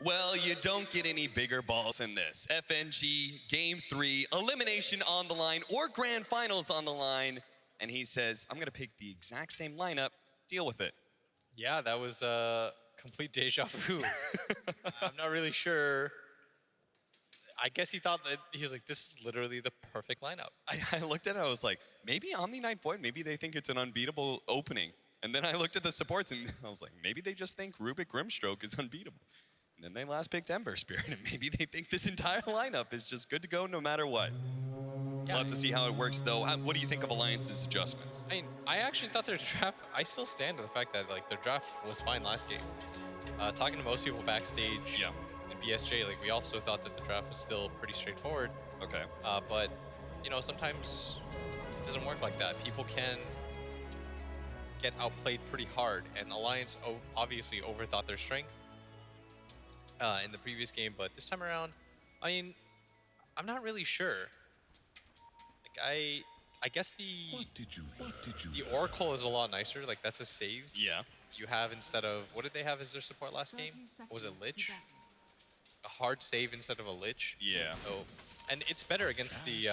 Well, you don't get any bigger balls than this. FNG, Game 3, elimination on the line, or Grand Finals on the line. And he says, I'm going to pick the exact same lineup. Deal with it. Yeah, that was a complete deja vu. I'm not really sure. I guess he thought that he was like, this is literally the perfect lineup. I looked at it, I was like, maybe Omni-Knight Void, maybe they think it's an unbeatable opening. And then I looked at the supports and I was like, maybe they just think Rubik Grimstroke is unbeatable. And then they last picked Ember Spirit, and maybe they think this entire lineup is just good to go no matter what. Yeah. We'll have to see how it works, though. What do you think of Alliance's adjustments? I mean, I actually thought their draft, I still stand to the fact that like their draft was fine last game. Talking to most people backstage in BSJ, like we also thought that the draft was still pretty straightforward. Okay. But, you know, sometimes it doesn't work like that. People can get outplayed pretty hard, and Alliance obviously overthought their strength in the previous game, but this time around, I mean, I'm not really sure. Like I guess the Oracle is a lot nicer. Like that's a save. Yeah. You have instead of what did they have as their support last game? Was it Lich? A hard save instead of a Lich. Yeah. So, and it's better against the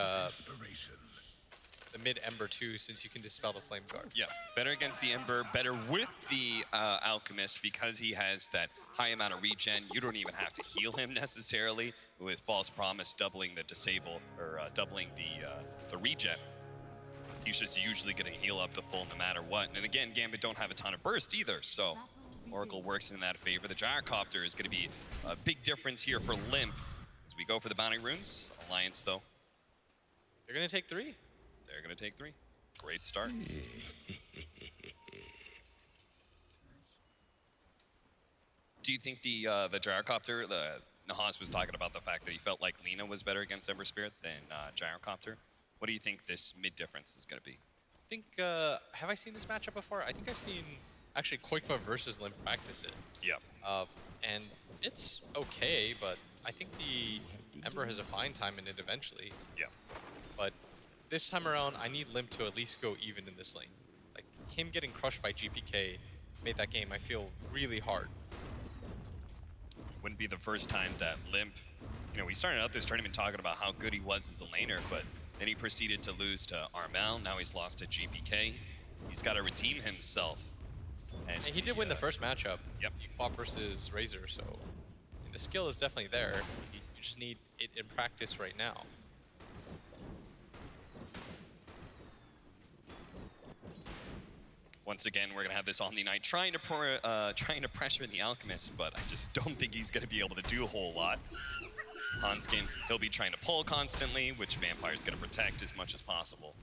mid Ember too, since you can dispel the Flame Guard. Yeah, better against the Ember, better with the Alchemist because he has that high amount of regen. You don't even have to heal him necessarily with False Promise doubling the disable or doubling the regen. He's just usually going to heal up to full no matter what. And again, Gambit don't have a ton of burst either, so Oracle works in that favor. The Gyrocopter is going to be a big difference here for Limp as we go for the Bounty Runes. Alliance, though. They're going to take 3. They're going to take 3. Great start. Do you think the Gyrocopter, Nahas was talking about the fact that he felt like Lina was better against Ember Spirit than Gyrocopter. What do you think this mid difference is going to be? I think, have I seen this matchup before? I think I've seen actually Koikva versus Limp practice it. Yeah. And it's okay, but I think the Ember has a fine time in it eventually. Yeah. But this time around, I need Limp to at least go even in this lane. Like, him getting crushed by GPK made that game, I feel, really hard. Wouldn't be the first time that Limp, you know, we started out this tournament talking about how good he was as a laner, but then he proceeded to lose to Armel. Now he's lost to GPK. He's got to redeem himself. And he did win the first matchup. Yep. He fought versus Razor, so the skill is definitely there. You just need it in practice right now. Once again, we're gonna have this Omni-Knight trying to pressure the Alchemist, but I just don't think he's gonna be able to do a whole lot. Hanskin, he'll be trying to pull constantly, which Vampire's gonna protect as much as possible.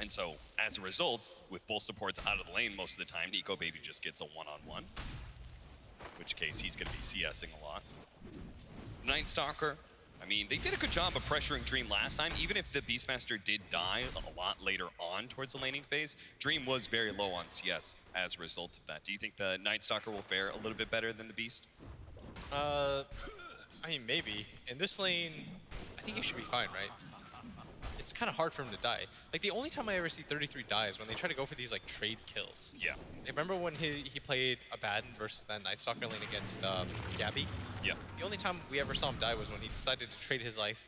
And so, as a result, with both supports out of the lane most of the time, Nico Baby just gets a one-on-one. In which case, he's gonna be CSing a lot. Night Stalker, I mean, they did a good job of pressuring Dream last time. Even if the Beastmaster did die a lot later on towards the laning phase, Dream was very low on CS as a result of that. Do you think the Night Stalker will fare a little bit better than the Beast? I mean, maybe. In this lane, I think he should be fine, right? It's kind of hard for him to die. Like, the only time I ever see 33 die is when they try to go for these, like, trade kills. Yeah. Remember when he played Abaddon versus that Night Stalker lane against Gabby? Yeah. The only time we ever saw him die was when he decided to trade his life.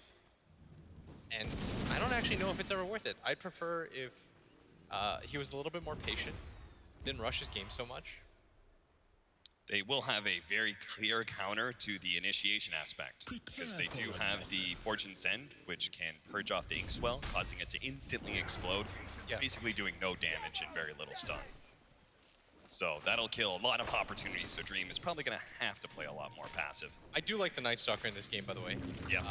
And I don't actually know if it's ever worth it. I'd prefer if he was a little bit more patient, didn't rush his game so much. They will have a very clear counter to the initiation aspect, because they do have the Fortune's End, which can purge off the Inkswell, causing it to instantly explode, basically doing no damage and very little stun. So that'll kill a lot of opportunities, so Dream is probably going to have to play a lot more passive. I do like the Night Stalker in this game, by the way. Yeah.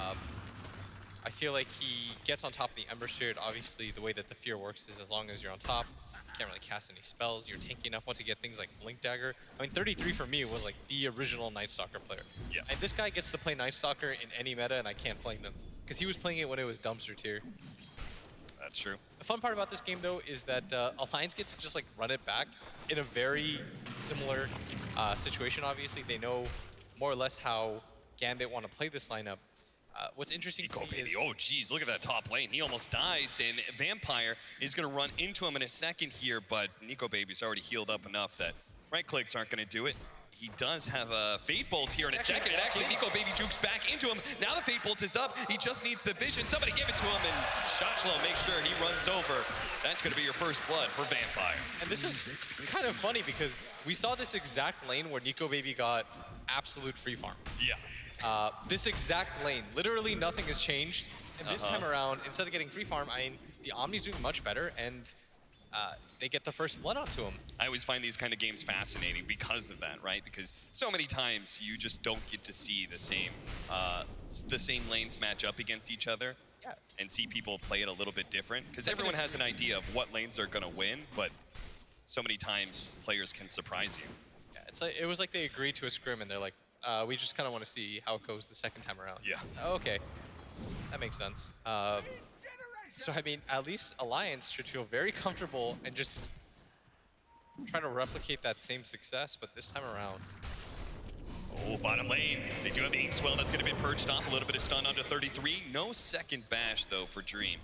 I feel like he gets on top of the Ember Spirit. Obviously, the way that the Fear works is as long as you're on top, you can't really cast any spells. You're tanky enough once you get things like Blink Dagger. I mean, 33 for me was like the original Night Stalker player. Yeah. And this guy gets to play Night Stalker in any meta, and I can't blame him. Because he was playing it when it was dumpster tier. That's true. The fun part about this game, though, is that Alliance gets to just like run it back in a very similar situation, obviously. They know more or less how Gambit want to play this lineup. What's interesting to me is... Oh, geez, look at that top lane. He almost dies, and Vampire is going to run into him in a second here, but Nico Baby's already healed up enough that right clicks aren't going to do it. he does have a Fate Bolt here in a second, and actually Nico Baby jukes back into him. Now the Fate Bolt is up. He just needs the vision. Somebody give it to him, and Shotchlo makes sure he runs over. That's going to be your first blood for Vampire. And this is kind of funny because we saw this exact lane where Nico Baby got absolute free farm. Yeah. This exact lane, literally nothing has changed. And this time around, instead of getting free farm, I mean, the Omni's doing much better, and they get the first blood onto him. I always find these kind of games fascinating because of that, right? Because so many times you just don't get to see the same lanes match up against each other. Yeah. And see people play it a little bit different. Because everyone has an idea of what lanes are going to win, but so many times players can surprise you. Yeah, it's like, it was like they agreed to a scrim, and they're like, we just kind of want to see how it goes the second time around. Yeah. Okay. That makes sense. So, I mean, at least Alliance should feel very comfortable and just try to replicate that same success, but this time around. Oh, bottom lane. They do have the Ink Swell that's going to be purged off. A little bit of stun under 33. No second bash, though, for Dream.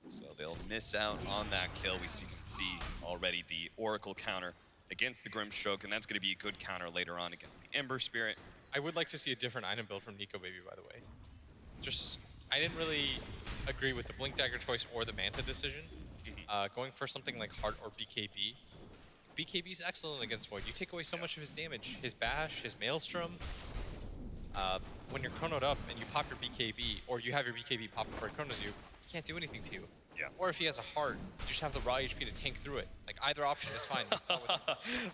So they'll miss out on that kill. We can see already the Oracle counter against the Grimstroke, and that's going to be a good counter later on against the Ember Spirit. I would like to see a different item build from Nico Baby, by the way. Just, I didn't really agree with the Blink Dagger choice or the Manta decision. Going for something like Heart or BKB. BKB is excellent against Void. You take away so much of his damage. His Bash, his Maelstrom. When you're chronoed up and you pop your BKB, or you have your BKB pop before it chronos you, he can't do anything to you. Yeah. Or if he has a Heart, you just have the raw HP to tank through it. Like, either option is fine.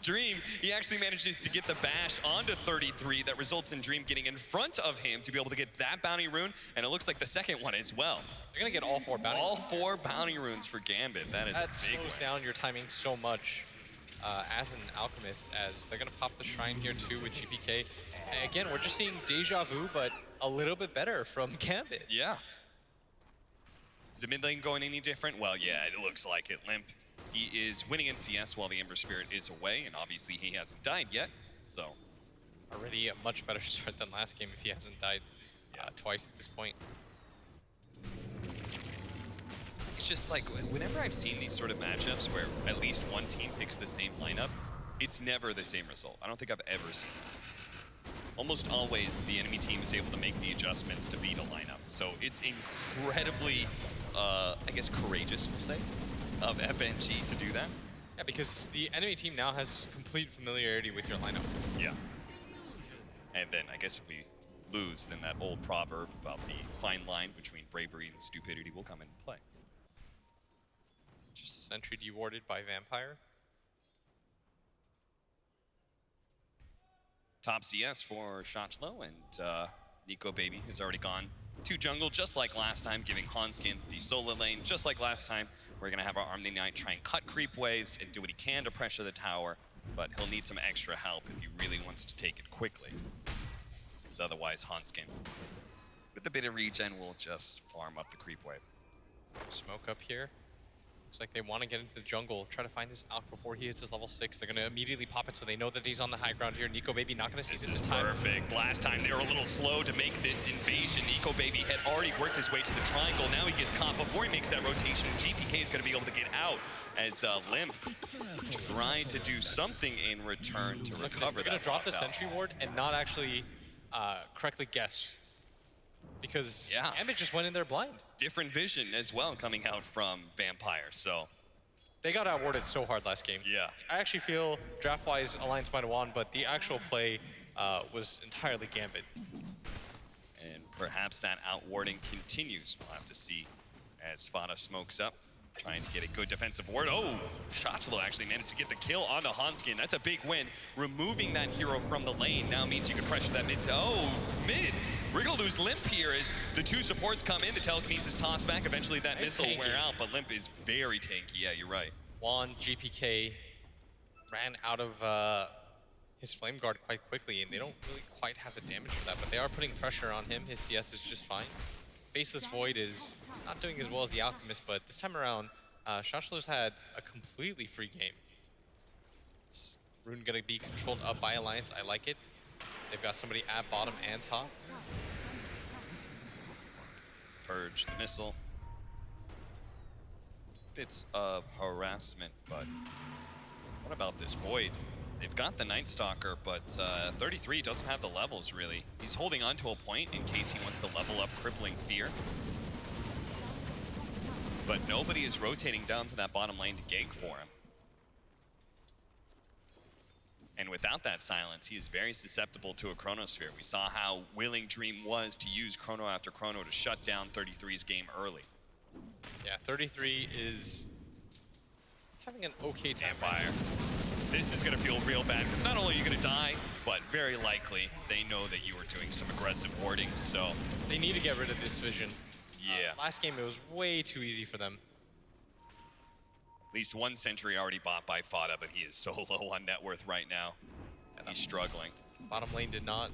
Dream, he actually manages to get the bash onto 33. That results in Dream getting in front of him to be able to get that bounty rune, and it looks like the second one as well. You're going to get all 4 bounty All 4 bounty runes for Gambit. That is a big slows down your timing so much as an Alchemist, as they're going to pop the Shrine here too with GPK. And again, we're just seeing Deja Vu, but a little bit better from Gambit. Yeah. Is the mid lane going any different? Well, yeah, it looks like it. Limp, he is winning in CS while the Ember Spirit is away, and obviously he hasn't died yet, so. Already a much better start than last game if he hasn't died twice at this point. It's just like, whenever I've seen these sort of matchups where at least one team picks the same lineup, it's never the same result. I don't think I've ever seen it. Almost always the enemy team is able to make the adjustments to beat a lineup. So it's incredibly, I guess, courageous, we'll say, of FNG to do that. Yeah, because the enemy team now has complete familiarity with your lineup. Yeah. And then I guess if we lose, then that old proverb about the fine line between bravery and stupidity will come into play. Just a sentry dewarded by Vampire. Top CS for Shotchlo, and Nico Baby has already gone to jungle, just like last time, giving Hanskin the solo lane. Just like last time, we're going to have our Army Knight try and cut creep waves and do what he can to pressure the tower, but he'll need some extra help if he really wants to take it quickly. Because otherwise, Hanskin, with a bit of regen, will just farm up the creep wave. Smoke up here. Looks like they want to get into the jungle, try to find this Alk before he hits his level 6. They're going to immediately pop it so they know that he's on the high ground here. Nico Baby not going to see this time. Perfect. Last time they were a little slow to make this invasion. Nico Baby had already worked his way to the triangle. Now he gets caught before he makes that rotation. GPK is going to be able to get out as Limp tried to do something in return to recover that. They're going to drop the sentry ward and not actually correctly guess. Because Gambit just went in there blind. Different vision as well coming out from Vampire, so. They got outwarded so hard last game. Yeah. I actually feel draft-wise Alliance might have won, but the actual play was entirely Gambit. And perhaps that outwarding continues. We'll have to see as Fada smokes up, trying to get a good defensive ward. Oh, Shotchlo actually managed to get the kill onto Hanskin. That's a big win. Removing that hero from the lane now means you can pressure that mid. Oh, mid. We're going to lose Limp here as the 2 supports come in. The telekinesis toss back. Eventually that missile will wear out, but Limp is very tanky. Yeah, you're right. Juan, GPK ran out of his Flame Guard quite quickly, and they don't really quite have the damage for that, but they are putting pressure on him. His CS is just fine. Faceless Void is not doing as well as the Alchemist, but this time around, Shotchlo's had a completely free game. It's Rune going to be controlled up by Alliance. I like it. They've got somebody at bottom and top. Purge the missile. Bits of harassment, but What about this Void? They've got the Night Stalker, but 33 doesn't have the levels, really. He's holding on to a point in case he wants to level up Crippling Fear. But nobody is rotating down to that bottom lane to gank for him. And without that silence, he is very susceptible to a Chronosphere. We saw how willing Dream was to use Chrono after Chrono to shut down 33's game early. Yeah, 33 is having an okay time. Vampire. This is going to feel real bad, because not only are you going to die, but very likely they know that you were doing some aggressive warding, so... They need to get rid of this vision. Yeah. Last game, it was way too easy for them. At least one sentry already bought by Fada, but he is so low on net worth right now. He's struggling. Bottom lane did not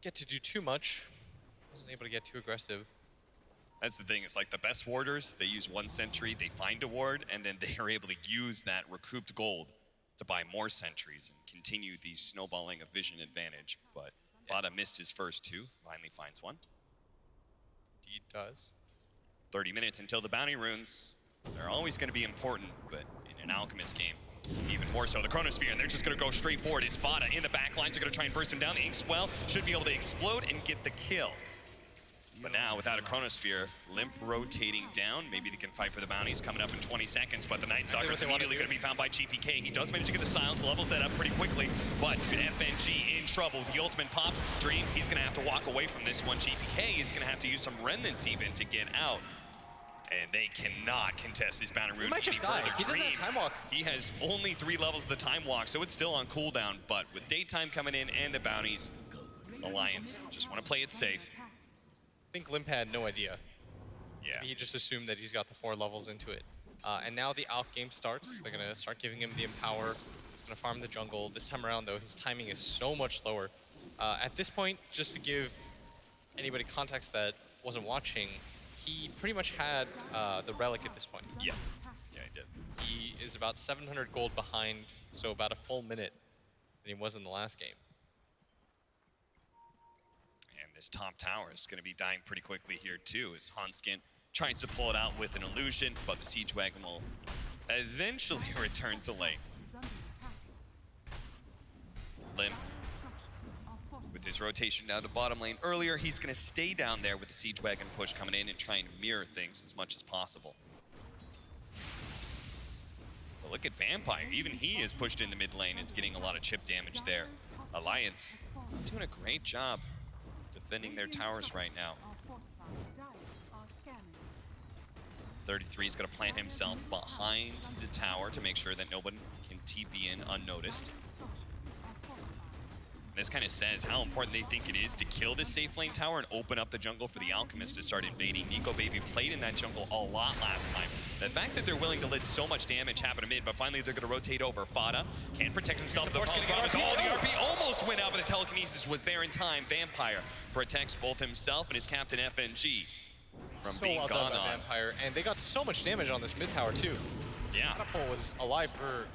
get to do too much. Wasn't able to get too aggressive. That's the thing, it's like the best warders, they use one sentry, they find a ward, and then they are able to use that recouped gold to buy more sentries and continue the snowballing of vision advantage. But Fada missed his first two, finally finds one. Indeed does. 30 minutes until the bounty runes. They're always going to be important, but in an Alchemist game, even more so. The Chronosphere, and they're just going to go straight forward. Is Fada in the back lines? They're going to try and burst him down. The Inkswell should be able to explode and get the kill. But now, without a Chronosphere, Limp rotating down. Maybe they can fight for the bounties coming up in 20 seconds, but the Night Stalker is immediately going to be found by GPK. He does manage to get the silence, levels that up pretty quickly, but FNG in trouble. The ultimate popped. Dream, he's going to have to walk away from this one. GPK is going to have to use some remnants even to get out. And they cannot contest this bounty rune. He might just die. He doesn't have time walk. He has only 3 levels of the time walk, so it's still on cooldown. But with daytime coming in and the bounties, Alliance just want to play it safe. I think Limp had no idea. Yeah. He just assumed that he's got the 4 levels into it. And now the Alch game starts. They're going to start giving him the Empower. He's going to farm the jungle. This time around, though, his timing is so much slower. At this point, just to give anybody context that wasn't watching, he pretty much had the Relic at this point. Yeah, he did. He is about 700 gold behind, so about a full minute than he was in the last game. And this top tower is going to be dying pretty quickly here too, as Hanskin tries to pull it out with an illusion, but the Siege Wagon will eventually return to lane. Limp, with his rotation down to bottom lane earlier, he's going to stay down there with the Siege Wagon push coming in and trying to mirror things as much as possible. But look at Vampire, even he is pushed in the mid lane, is getting a lot of chip damage there. Alliance doing a great job defending their towers right now. 33 is going to plant himself behind the tower to make sure that no one can TP in unnoticed. This kind of says how important they think it is to kill this safe lane tower and open up the jungle for the Alchemist to start invading. Nico Baby played in that jungle a lot last time. The fact that they're willing to let so much damage happen to mid, but finally they're going to rotate over. Fada can't protect himself. The RP almost went out, but the telekinesis was there in time. Vampire protects both himself and his captain FNG from being well gone done by on. Vampire, and they got so much damage on this mid tower too. Yeah. Catapult was alive for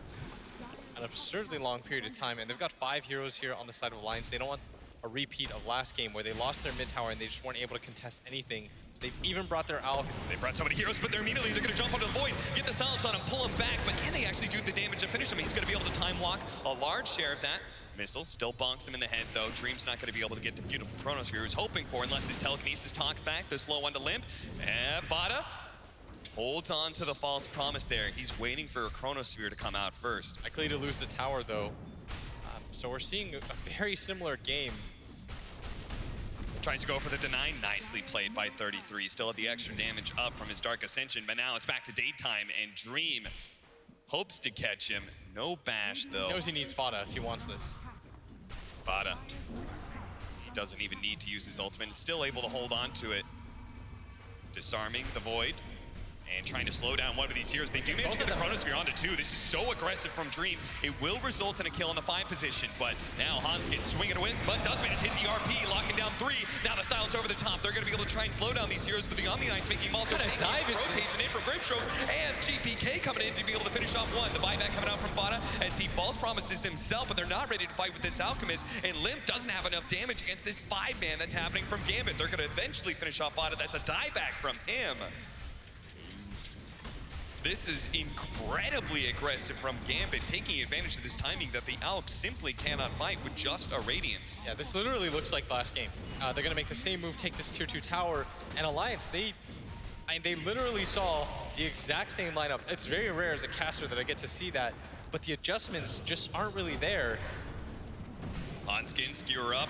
an absurdly long period of time, and they've got 5 heroes here on the side of Alliance. They don't want a repeat of last game where they lost their mid tower and they just weren't able to contest anything. They've even brought their Alch. They brought so many heroes, but they're going to jump onto the Void, get the silence on him, pull him back, but can they actually do the damage to finish him? He's going to be able to time walk a large share of that. Missile still bonks him in the head, though. Dream's not going to be able to get the beautiful Chronosphere he was hoping for unless his telekinesis talks back. The slow one to Limp. And Fada holds on to the false promise there. He's waiting for a Chronosphere to come out first. Likely to lose the tower, though. So we're seeing a very similar game. Tries to go for the deny. Nicely played by 33. Still had the extra damage up from his Dark Ascension, but now it's back to daytime, and Dream hopes to catch him. No bash, though. He knows he needs Fada if he wants this. Fada. He doesn't even need to use his ultimate. Still able to hold on to it. Disarming the Void. And trying to slow down one of these heroes. They do manage to get the Chronosphere onto 2. This is so aggressive from Dream. It will result in a kill in the 5 position, but now Hans gets swinging a whiz, but does manage to hit the RP, locking down 3. Now the silence over the top. They're going to be able to try and slow down these heroes, but the Omni Knights making him also take rotation in from Gravestroke, and GPK coming in to be able to finish off 1. The buyback coming out from Fada as he false promises himself, but they're not ready to fight with this Alchemist, and Limp doesn't have enough damage against this 5-man that's happening from Gambit. They're going to eventually finish off Fada. That's a dieback from him. This is incredibly aggressive from Gambit, taking advantage of this timing that the Alk simply cannot fight with just a Radiance. Yeah, this literally looks like last game. They're going to make the same move, take this tier 2 tower, and Alliance, they literally saw the exact same lineup. It's very rare as a caster that I get to see that, but the adjustments just aren't really there. Hanskin, skewer up.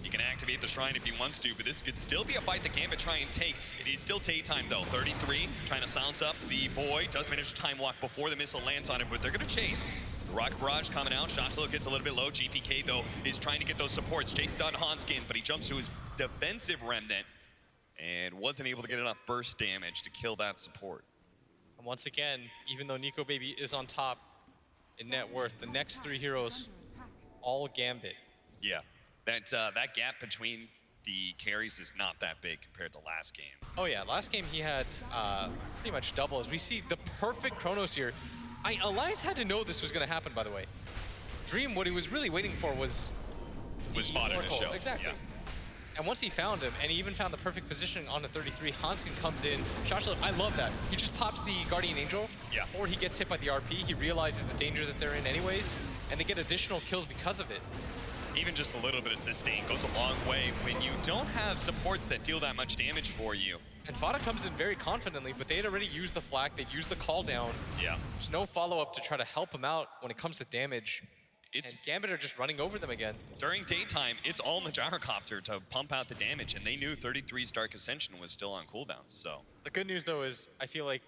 He can activate the Shrine if he wants to, but this could still be a fight that Gambit try and take. It is still Tay time though. 33, trying to silence up the boy. Does manage to time walk before the missile lands on him, but they're gonna chase. Rocket Barrage coming out. Shotsloww gets a little bit low. GPK though is trying to get those supports. Chases on Hanskin, but he jumps to his defensive remnant and wasn't able to get enough burst damage to kill that support. And once again, even though Nico Baby is on top in net worth, the next 3 heroes, all Gambit. Yeah. That gap between the carries is not that big compared to last game. Oh yeah, last game he had pretty much double. As we see the perfect Chronos here. Alliance had to know this was going to happen, by the way. Dream, what he was really waiting for was fodder to show. Exactly. Yeah. And once he found him, and he even found the perfect positioning on the 33, Hanskin comes in. Shotsloww, I love that. He just pops the Guardian Angel. Yeah. Before he gets hit by the RP, he realizes the danger that they're in anyways, and they get additional kills because of it. Even just a little bit of sustain goes a long way when you don't have supports that deal that much damage for you. And Fada comes in very confidently, but they had already used the flak, they'd used the call down. Yeah. There's no follow-up to try to help him out when it comes to damage. And Gambit are just running over them again. During daytime, it's all in the gyrocopter to pump out the damage, and they knew 33's Dark Ascension was still on cooldown, so. The good news, though, is I feel like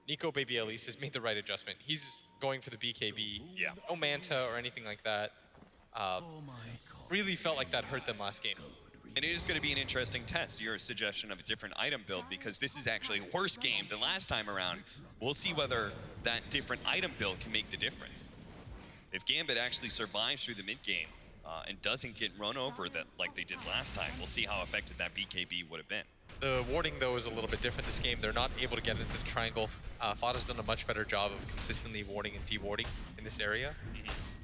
Nico Baby at least has made the right adjustment. He's going for the BKB. Yeah. No Manta or anything like that. Really felt like that hurt them last game. And it is going to be an interesting test, your suggestion of a different item build, because this is actually a worse game than last time around. We'll see whether that different item build can make the difference. If Gambit actually survives through the mid-game and doesn't get run over like they did last time, we'll see how effective that BKB would have been. The warding, though, is a little bit different this game. They're not able to get into the triangle. Fada's done a much better job of consistently warding and de-warding in this area.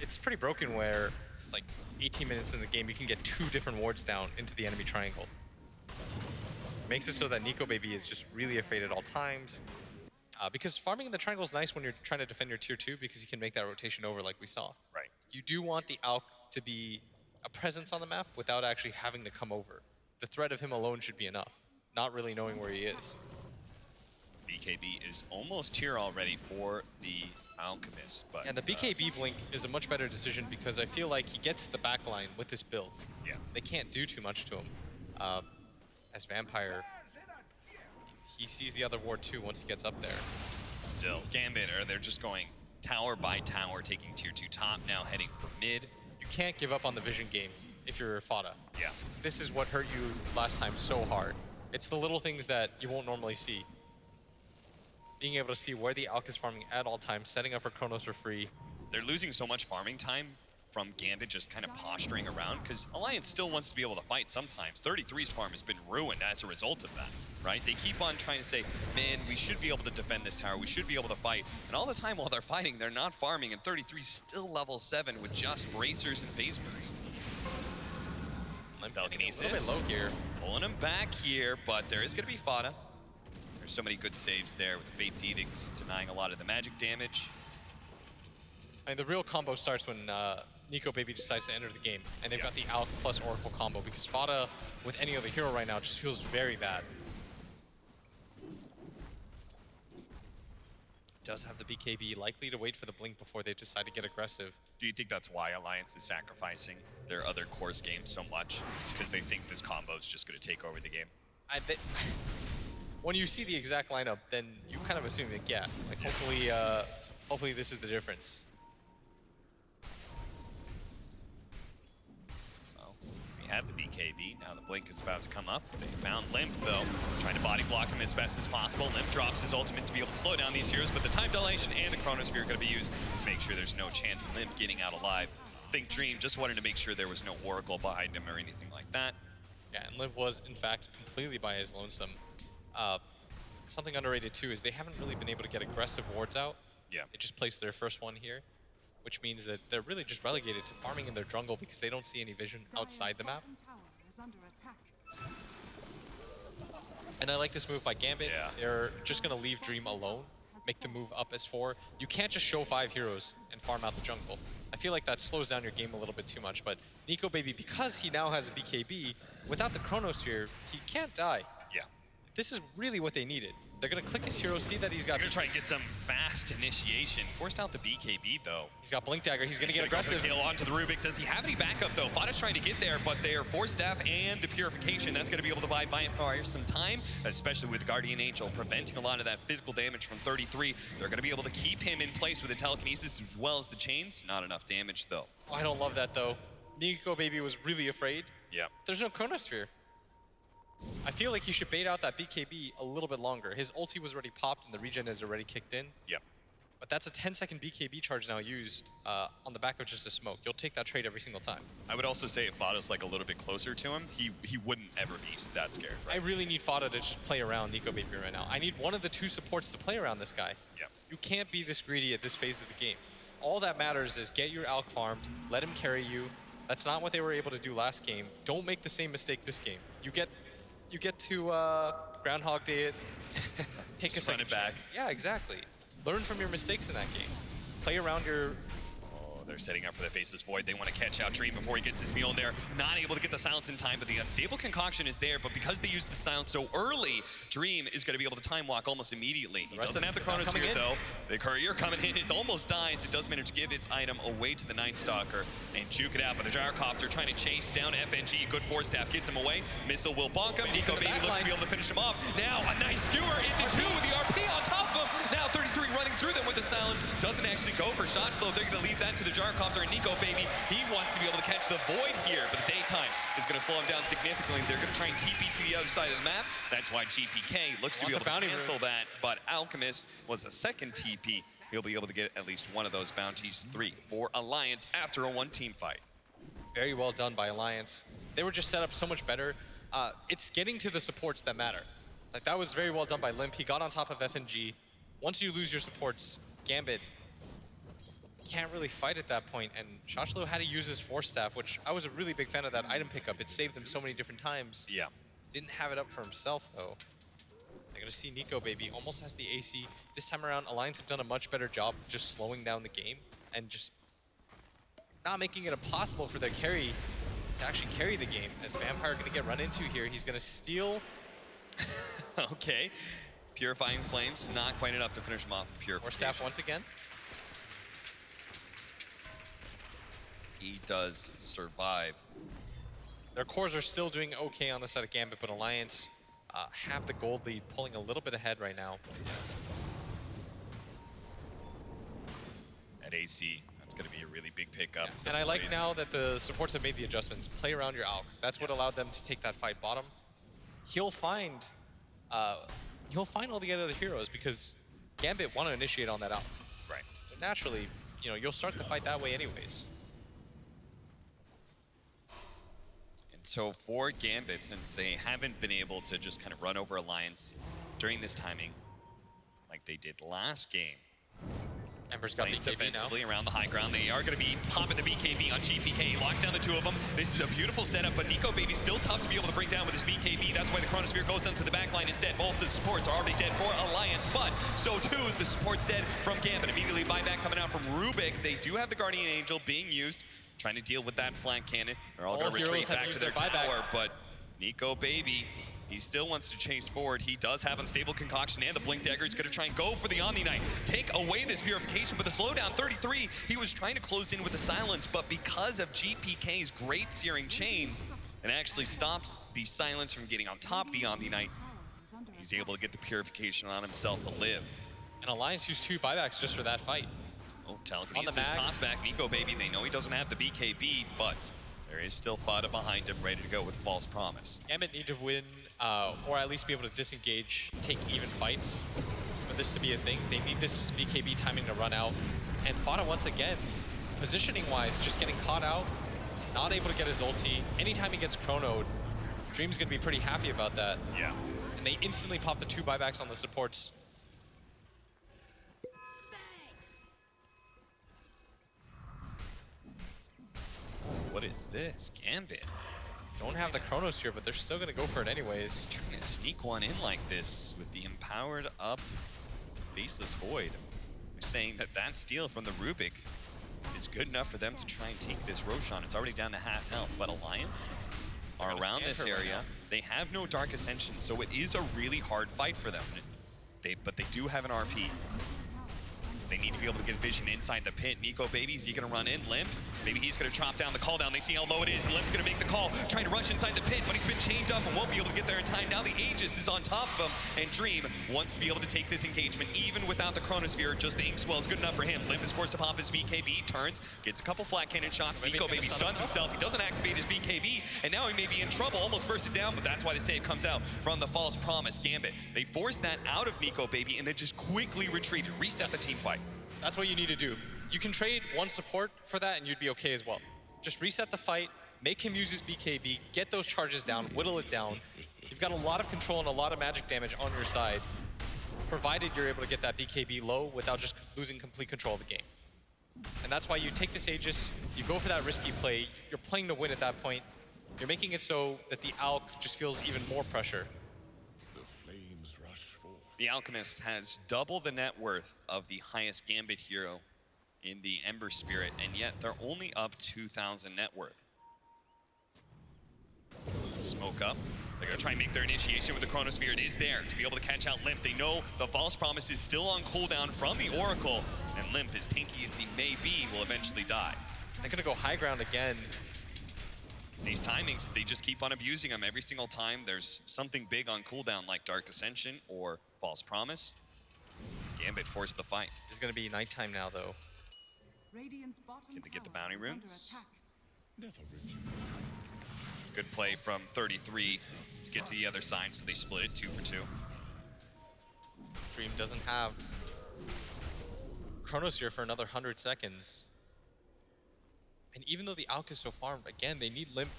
It's pretty broken where, like, 18 minutes in the game, you can get 2 different wards down into the enemy triangle. Makes it so that Nico Baby is just really afraid at all times. Because farming in the triangle is nice when you're trying to defend your tier 2 because you can make that rotation over like we saw. Right. You do want the Alk to be a presence on the map without actually having to come over. The threat of him alone should be enough, not really knowing where he is. BKB is almost here already for the Alchemist, but... And the BKB blink is a much better decision because I feel like he gets to the backline with this build. Yeah. They can't do too much to him. As Vampire, he sees the other ward too once he gets up there. Still, Gambit, they're just going tower by tower, taking tier 2 top, now heading for mid. You can't give up on the vision game if you're Fada. Yeah. This is what hurt you last time so hard. It's the little things that you won't normally see. Being able to see where the Alk is farming at all times, setting up for Chronos for free. They're losing so much farming time from Gambit just kind of posturing around, because Alliance still wants to be able to fight sometimes. 33's farm has been ruined as a result of that, right? They keep on trying to say, man, we should be able to defend this tower, we should be able to fight. And all the time while they're fighting, they're not farming, and 33's still level 7 with just bracers and phase boots. Telekinesis. A little bit low here. Pulling him back here, but there is going to be Fada. There's so many good saves there with the Fate's Edict, denying a lot of the magic damage. I mean, the real combo starts when Nico Baby decides to enter the game, and they've got the Alk plus Oracle combo, because Fada, with any other hero right now, just feels very bad. Does have the BKB, likely to wait for the blink before they decide to get aggressive. Do you think that's why Alliance is sacrificing their other course games so much? It's because they think this combo is just going to take over the game? When you see the exact lineup, then you kind of assume that, yeah, like hopefully this is the difference. Well, we have the BKB, now the blink is about to come up. They found Limp though, trying to body block him as best as possible. Limp drops his ultimate to be able to slow down these heroes, but the time dilation and the Chronosphere are going to be used to make sure there's no chance of Limp getting out alive. I think Dream just wanted to make sure there was no Oracle behind him or anything like that. Yeah, and Liv was, in fact, completely by his lonesome. Something underrated too is they haven't really been able to get aggressive wards out. Yeah. They just placed their first one here, which means that they're really just relegated to farming in their jungle because they don't see any vision outside the map. And I like this move by Gambit. Yeah. They're just going to leave Dream alone make the move up as 4. You can't just show 5 heroes and farm out the jungle. I feel like that slows down your game a little bit too much, but Nico Baby, because he now has a BKB, without the Chronosphere, he can't die. Yeah. This is really what they needed. They're gonna click his hero, see that he's got... They're gonna try and get some fast initiation. Forced out the BKB though. He's got Blink Dagger, he's gonna get Go aggressive. for the kill onto the Rubik. Does he have any backup though? Fada's trying to get there, but their Force Staff and the Purification, that's gonna be able to buy Vampire some time, especially with Guardian Angel, preventing a lot of that physical damage from 33. They're gonna be able to keep him in place with the telekinesis as well as the chains. Not enough damage though. Oh, I don't love that though. Nico Baby was really afraid. Yeah. There's no Chronosphere. I feel like he should bait out that BKB a little bit longer. His ulti was already popped and the regen is already kicked in. Yep. But that's a 10-second BKB charge now used on the back of just a smoke. You'll take that trade every single time. I would also say if Fada's like a little bit closer to him, he wouldn't ever be that scared. Right? I really need Fada to just play around Nico Baby right now. I need one of the 2 supports to play around this guy. Yep. You can't be this greedy at this phase of the game. All that matters is get your Alk farmed, let him carry you. That's not what they were able to do last game. Don't make the same mistake this game. You get to Groundhog Day it, take a second back. Yeah, exactly. Learn from your mistakes in that game. Play around your... They're setting up for the Faceless Void. They want to catch out Dream before he gets his meal in there. Not able to get the silence in time, but the unstable concoction is there. But because they used the silence so early, Dream is going to be able to time walk almost immediately. He doesn't have the Chronosphere though. The Courier coming in, it almost dies. It does manage to give its item away to the Night Stalker and juke it out. But the Gyrocopter trying to chase down FNG. Good Force Staff gets him away. Missile will bonk him. Nico Baby looks to be able to finish him off. Now a nice skewer into 2 with the RP on top of him. Now 33 running through them with the silence. Doesn't actually go for shots though. They're going to leave that to the Gyrocopter and Nico Baby. He wants to be able to catch the Void here, but the daytime is going to slow him down significantly. They're going to try and TP to the other side of the map. That's why GPK looks to be able to cancel that, but Alchemist was a second TP. He'll be able to get at least one of those bounties. 3 for Alliance after a 1-team fight. Very well done by Alliance. They were just set up so much better. It's getting to the supports that matter. Like, that was very well done by Limp. He got on top of FNG. Once you lose your supports, Gambit can't really fight at that point, and Shashlo had to use his Force Staff, which I was a really big fan of that item pickup. It saved him so many different times. Yeah. Didn't have it up for himself, though. They're going to see Nico Baby almost has the AC. This time around, Alliance have done a much better job of just slowing down the game and just not making it impossible for their carry to actually carry the game. As Vampire going to get run into here, he's going to steal. Okay. Purifying Flames, not quite enough to finish him off with Purification. Force Staff once again. He does survive. Their cores are still doing okay on the side of Gambit, but Alliance have the gold lead, pulling a little bit ahead right now. At AC, that's going to be a really big pickup. Yeah. And I like now that the supports have made the adjustments. Play around your Alk. That's what allowed them to take that fight bottom. He'll find all the other heroes because Gambit want to initiate on that Alk. Right. But naturally, you know, you'll start the fight that way anyways. So for Gambit, since they haven't been able to just kind of run over Alliance during this timing, like they did last game, Ember's got BKB defensively now. around the high ground, they are going to be popping the BKB on GPK. Locks down the 2 of them. This is a beautiful setup, but Nico Baby's still tough to be able to bring down with his BKB. That's why the Chronosphere goes onto the backline instead. Both the supports are already dead for Alliance, but so too the support's dead from Gambit. Immediately buyback coming out from Rubik. They do have the Guardian Angel being used, trying to deal with that flank cannon. They're all going to retreat back to their tower, but Nico Baby, he still wants to chase forward. He does have Unstable Concoction and the Blink Dagger. He's going to try and go for the Omni Knight. Take away this Purification, but the slowdown, 33. He was trying to close in with the Silence, but because of GPK's great Searing Chains, it actually stops the Silence from getting on top of the Omni Knight. He's able to get the Purification on himself to live. And Alliance used 2 buybacks just for that fight. Oh, telekinesis toss back. Nico Baby, they know he doesn't have the BKB, but there is still Fada behind him, ready to go with False Promise. Gambit need to win, or at least be able to disengage, take even fights for this to be a thing. They need this BKB timing to run out. And Fada, once again, positioning-wise, just getting caught out, not able to get his ulti. Anytime he gets chronoed, Dream's going to be pretty happy about that. Yeah. And they instantly pop the 2 buybacks on the supports. What is this? Gambit. Don't have the Chronosphere, but they're still going to go for it anyways. Trying to sneak one in like this with the Empowered up. Faceless Void. They're saying that that steal from the Rubik is good enough for them to try and take this Roshan. It's already down to half health, but Alliance are around this area. They have no Dark Ascension, so it is a really hard fight for them. But they do have an RP. They need to be able to get vision inside the pit. Nico Baby, is he gonna run in? Limp? Maybe he's gonna chop down the call down. They see how low it is. Limp's gonna make the call, trying to rush inside the pit, but he's been chained up and won't be able to get there in time. Now the Aegis is on top of him, and Dream wants to be able to take this engagement, even without the Chronosphere. Just the Inkswell is good enough for him. Limp is forced to pop his BKB, turns, gets a couple flat cannon shots. Nico Baby stuns himself. He doesn't activate his BKB, and now he may be in trouble. Almost bursted down, but that's why they say it comes out from the false promise. Gambit, they forced that out of Nico Baby, and then just quickly retreated, reset the team fight. That's what you need to do. You can trade one support for that and you'd be okay as well. Just reset the fight, make him use his BKB, get those charges down, whittle it down. You've got a lot of control and a lot of magic damage on your side, provided you're able to get that BKB low without just losing complete control of the game. And that's why you take this Aegis, you go for that risky play, you're playing to win at that point. You're making it so that the Alk just feels even more pressure. The Alchemist has double the net worth of the highest Gambit hero in the Ember Spirit, and yet they're only up 2,000 net worth. Smoke up. They're gonna try and make their initiation with the Chronosphere. It is there to be able to catch out Limp. They know the False Promise is still on cooldown from the Oracle, and Limp, as tanky as he may be, will eventually die. They're gonna go high ground again. These timings, they just keep on abusing them every single time there's something big on cooldown like Dark Ascension or False Promise. Gambit forced the fight. It's gonna be nighttime now though. Can they get the bounty runes? Good play from 33 to get to the other side, so they split it 2 for 2. Dream doesn't have Chronosphere for another 100 seconds. And even though the Alk is so farmed, again, they need Limp.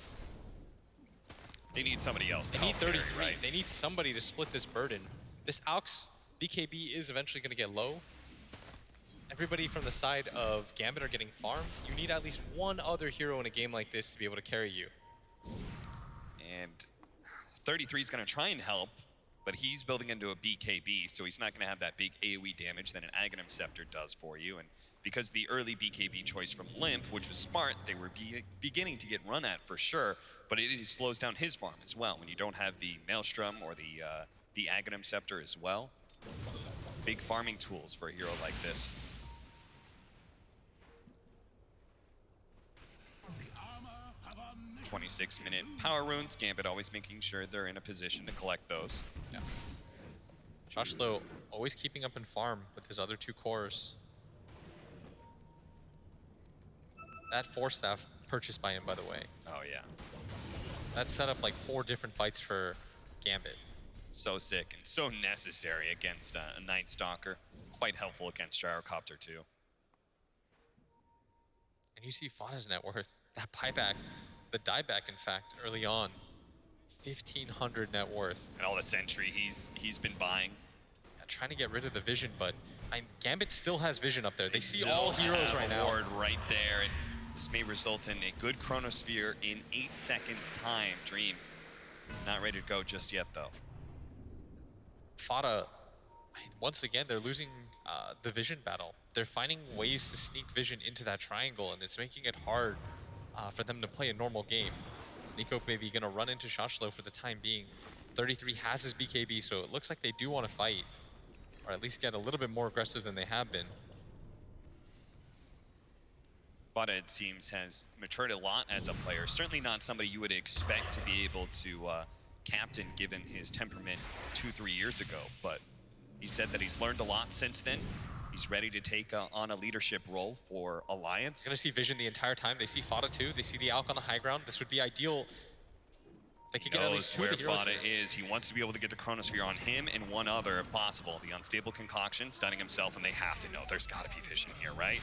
They need somebody else to They need help 33. carry, right? They need somebody to split this burden. This Alk's BKB is eventually going to get low. Everybody from the side of Gambit are getting farmed. You need at least one other hero in a game like this to be able to carry you. And 33 is going to try and help, but he's building into a BKB, so he's not going to have that big AoE damage that an Aghanim Scepter does for you. And because the early BKB choice from Limp, which was smart, they were beginning to get run at for sure, but it slows down his farm as well when you don't have the Maelstrom or the Aghanim Scepter as well. Big farming tools for a hero like this. 26-minute power runes. Gambit always making sure they're in a position to collect those. Yeah. Josh, though, always keeping up in farm with his other 2 cores. That Force Staff purchased by him, by the way. Oh, yeah. That set up like 4 different fights for Gambit. So sick and so necessary against a Night Stalker. Quite helpful against Gyrocopter, too. And you see Fada's net worth. That buyback, the dieback, in fact, early on. 1,500 net worth. And all the Sentry he's been buying. Yeah, trying to get rid of the vision, but Gambit still has vision up there. They see all heroes right now. Ward right there, and this may result in a good Chronosphere in 8 seconds time. Dream is not ready to go just yet, though. Fada, once again, they're losing the vision battle. They're finding ways to sneak vision into that triangle, and it's making it hard for them to play a normal game. Is Nico maybe gonna run into Shoshlo for the time being? 33 has his BKB, so it looks like they do want to fight, or at least get a little bit more aggressive than they have been. Fada, it seems, has matured a lot as a player. Certainly not somebody you would expect to be able to captain given his temperament 2-3 years ago, but he said that he's learned a lot since then. He's ready to take on a leadership role for Alliance. Gonna see vision the entire time. They see Fada too. They see the Alk on the high ground. This would be ideal. They could get at least 2 of the heroes. Where Fada is. He wants to be able to get the Chronosphere on him and one other if possible. The Unstable Concoction stunning himself, and they have to know there's got to be vision here, right?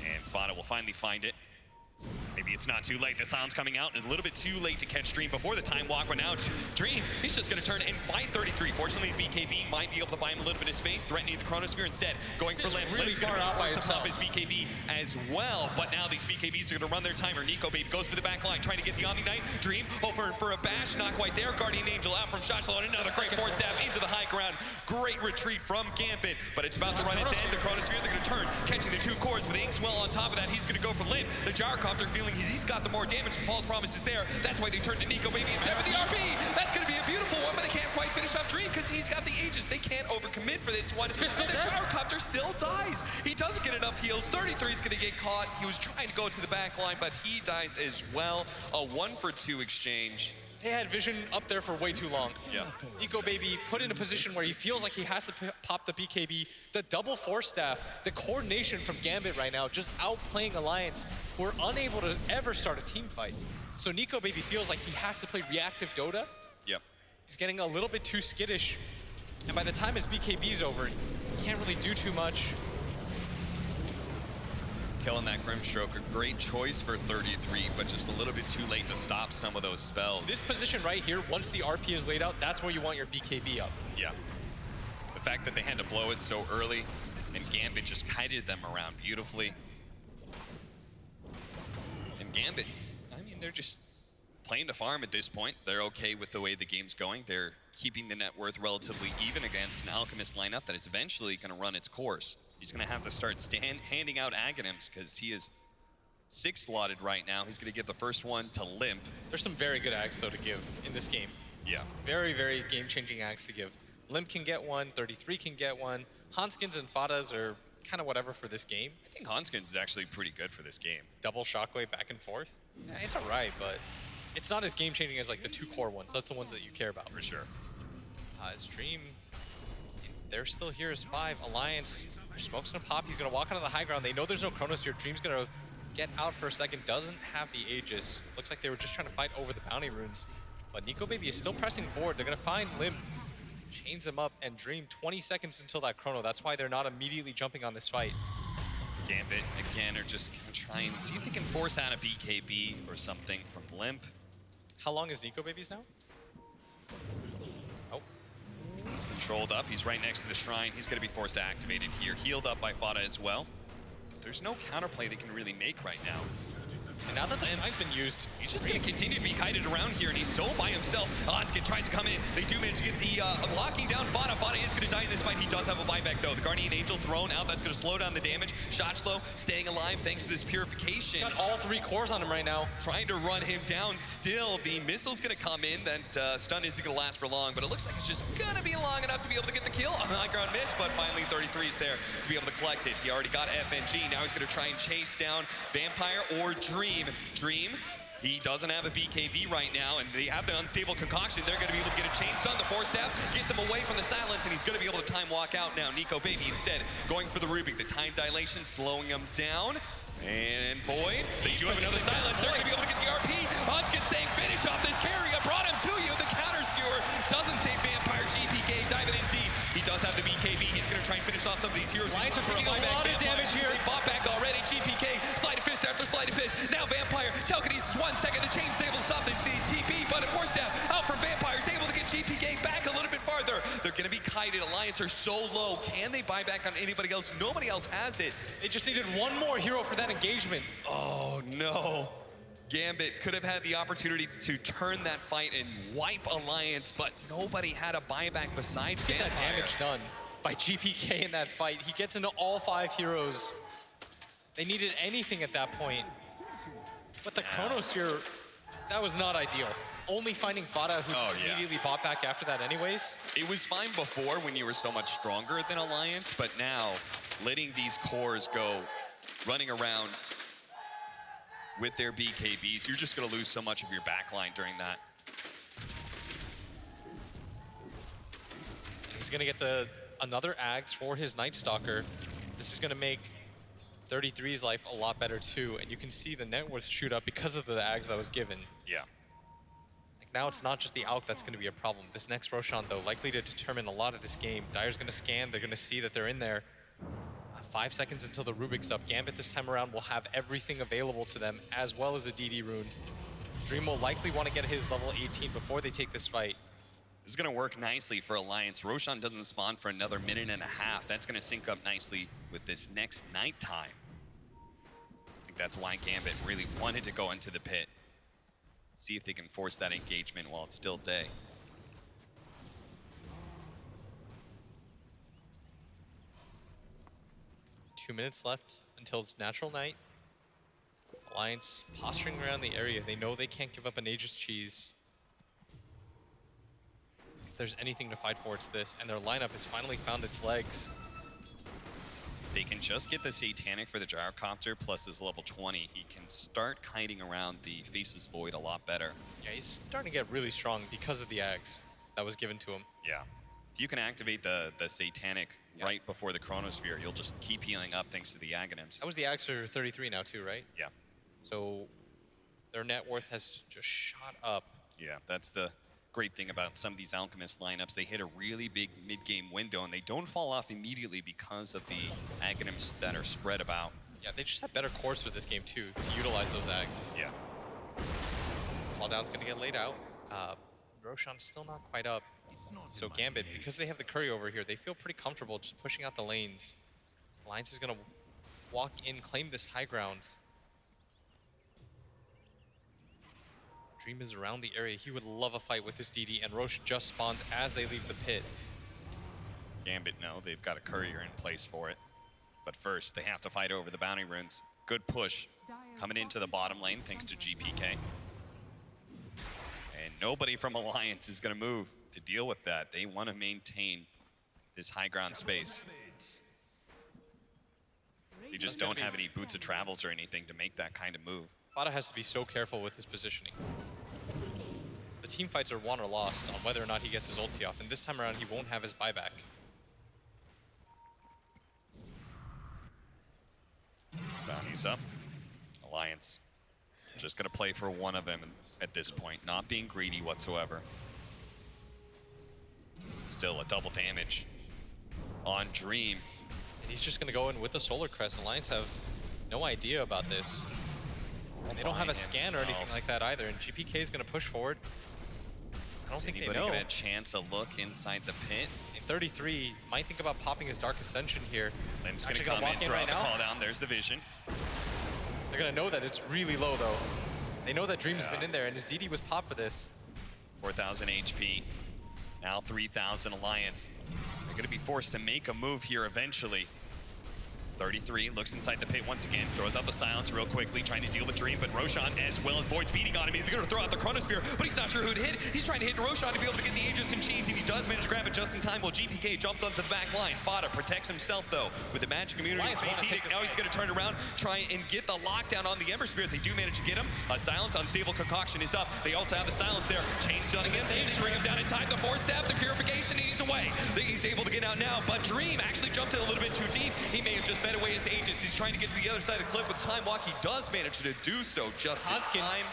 And Fada will finally find it. Maybe it's not too late. The silence coming out. A little bit too late to catch Dream before the time walk, but now it's Dream. He's just going to turn and fight 33. Fortunately, BKB might be able to buy him a little bit of space, threatening the Chronosphere instead. Going for Limp. Really far out by himself. His BKB as well, but now these BKBs are going to run their timer. Nico Baby goes for the back line, trying to get the Omni Knight. Dream over for a bash, not quite there. Guardian Angel out from Shotchlow, and another great force staff into the high ground. Great retreat from Gambit, but it's about to run its end. The Chronosphere, they're going to turn, catching the 2 cores with Inkswell on top of that. He's going to go for Limp. The Gyrocopter feeling he's got the more damage. False Promise is there. That's why they turned to Nico Baby instead for the RP. That's going to be a beautiful one, but they can't quite finish off Dream because he's got the Aegis. They can't overcommit for this one. And the Gyrocopter still dies. He doesn't get enough heals. 33 is going to get caught. He was trying to go to the back line, but he dies as well. A 1-for-2 exchange. They had vision up there for way too long. Yeah. Nico Baby put in a position where he feels like he has to pop the BKB. The double force staff, the coordination from Gambit right now, just outplaying Alliance. We're unable to ever start a team fight. So Nico Baby feels like he has to play reactive Dota. Yep. He's getting a little bit too skittish. And by the time his BKB's over, he can't really do too much. Killing that Grimstroke, a great choice for 33, but just a little bit too late to stop some of those spells. This position right here, once the RP is laid out, that's where you want your BKB up. Yeah. The fact that they had to blow it so early, and Gambit just kited them around beautifully. And Gambit, I mean, they're just playing to farm at this point. They're okay with the way the game's going. They're keeping the net worth relatively even against an Alchemist lineup that is eventually going to run its course. He's going to have to start handing out Aghanims because he is 6 slotted right now. He's going to give the first one to Limp. There's some very good ags, though, to give in this game. Yeah. Very, very game-changing ags to give. Limp can get one, 33 can get one. Hanskins and Fadas are kind of whatever for this game. I think Hanskins is actually pretty good for this game. Double Shockwave back and forth. Yeah, it's all right, but it's not as game-changing as like the 2 core ones. That's the ones that you care about. For sure. His Dream, they're still here as 5. Alliance, their smoke's gonna pop. He's gonna walk onto the high ground. They know there's no Chronosphere. Dream's gonna get out for a second. Doesn't have the Aegis. Looks like they were just trying to fight over the bounty runes. But Nico Baby is still pressing forward. They're gonna find Limp, chains him up, and Dream 20 seconds until that chrono. That's why they're not immediately jumping on this fight. Gambit, again, are just gonna try and see if they can force out a BKB or something from Limp. How long is Nico Baby's now? Oh. Controlled up, he's right next to the shrine. He's gonna be forced to activate it here. Healed up by Fada as well. There's no counterplay they can really make right now. And now that the shrine's been used, he's just going to continue to be kited around here, and he's so by himself. Hanskin tries to come in. They do manage to get the locking down Fada. Fada is going to die in this fight. He does have a buyback, though. The Guardian Angel thrown out. That's going to slow down the damage. Shotchlow staying alive thanks to this purification. He's got all 3 cores on him right now. Trying to run him down still. The missile's going to come in. That stun isn't going to last for long, but it looks like it's just going to be long enough to be able to get the kill. On the high ground miss, but finally 33 is there to be able to collect it. He already got FNG. Now he's going to try and chase down Vampire or Dream. Dream, he doesn't have a BKB right now, and they have the unstable concoction. They're going to be able to get a chain stun. The force staff gets him away from the silence, and he's going to be able to time walk out now. Nico Baby instead going for the Rubik. The time dilation slowing him down. And Void, they do have another silence. They're going to be able to get the RP. Hanskin saying, finish off this carry. I brought him to you. The counter skewer doesn't save Vampire. GPK diving in deep. He does have the BKB. He's going to try and finish off some of these heroes. Lions are taking a lot of damage here. They bought back already. GPK, sleight of fist after sleight of fist. Now Vampire, telekinesis 1 second. The chain's able to stop the TP, but a force staff out from Vampire is able to get GPK back a little bit farther. They're going to be kited. Alliance are so low. Can they buy back on anybody else? Nobody else has it. They just needed one more hero for that engagement. Oh no. Gambit could have had the opportunity to turn that fight and wipe Alliance, but nobody had a buyback besides Vampire. Get that damage done by GPK in that fight. He gets into all 5 heroes. They needed anything at that point. But the Chronosphere, that was not ideal. Only finding Fada, who immediately bought back after that anyways. It was fine before when you were so much stronger than Alliance, but now letting these cores go running around with their BKBs, you're just going to lose so much of your backline during that. He's going to get another Ags for his Night Stalker. This is going to make 33's life a lot better too, and you can see the net worth shoot up because of the Ags that was given. Yeah. Like now it's not just the Alk that's going to be a problem. This next Roshan, though, likely to determine a lot of this game. Dire's going to scan. They're going to see that they're in there. 5 seconds until the Rubik's up. Gambit this time around will have everything available to them, as well as a DD rune. Dream will likely want to get his level 18 before they take this fight. This is going to work nicely for Alliance. Roshan doesn't spawn for another minute and a half. That's going to sync up nicely with this next nighttime. I think that's why Gambit really wanted to go into the pit. See if they can force that engagement while it's still day. Two minutes left until it's natural night. Alliance posturing around the area. They know they can't give up an Aegis cheese. If there's anything to fight for, it's this. And their lineup has finally found its legs. They can just get the Satanic for the Gyrocopter plus his level 20. He can start kiting around the Faceless Void a lot better. Yeah, he's starting to get really strong because of the Ags that was given to him. Yeah. If you can activate the Satanic right before the Chronosphere, you'll just keep healing up thanks to the Aghanims. That was the Ags for 33 now too, right? Yeah. So their net worth has just shot up. Yeah, that's the great thing about some of these Alchemist lineups. They hit a really big mid-game window, and they don't fall off immediately because of the Aghanims that are spread about. Yeah, they just have better cores for this game too, to utilize those Ags. Yeah. Call down's gonna get laid out. Roshan's still not quite up. So Gambit, because they have the curry over here, they feel pretty comfortable just pushing out the lanes. Alliance is gonna walk in, claim this high ground. Dream is around the area. He would love a fight with this DD, and Roche just spawns as they leave the pit. Gambit, no, they've got a courier in place for it. But first, they have to fight over the bounty runes. Good push coming into the bottom lane thanks to GPK. And nobody from Alliance is going to move to deal with that. They want to maintain this high ground space. They just don't have any boots of travels or anything to make that kind of move. Fada has to be so careful with his positioning. The team fights are won or lost on whether or not he gets his ulti off, and this time around he won't have his buyback. Bounty's up. Alliance just going to play for one of them at this point, not being greedy whatsoever. Still a double damage on Dream. And he's just going to go in with the Solar Crest. Alliance have no idea about this. And they don't have a scan or anything like that either, and GPK is going to push forward. I don't think they know. Get a chance to look inside the pit? In 33, might think about popping his Dark Ascension here. Lim's going to come in, throw out the call down. There's the vision. They're going to know that it's really low, though. They know that Dream's been in there, and his DD was popped for this. 4,000 HP. Now 3,000 Alliance. They're going to be forced to make a move here eventually. 33 looks inside the pit once again, throws out the silence real quickly, trying to deal with Dream, but Roshan, as well as Void's beating on him. He's going to throw out the Chronosphere, but he's not sure who to hit. He's trying to hit Roshan to be able to get the Aegis and cheese, and he does manage to grab it just in time while GPK jumps onto the back line. Fada protects himself, though, with the magic immunity. Now he's going to turn around, try and get the lockdown on the Ember Spirit. They do manage to get him. A silence, unstable concoction is up. They also have the silence there. Chain stunning him. They bring him down in time. The Force Staff, the Purification, and he's away. He's able to get out now, but Dream actually jumped in a little bit too deep. He may have just fed away his Aegis. He's trying to get to the other side of the clip with Time Walk. He does manage to do so just in time.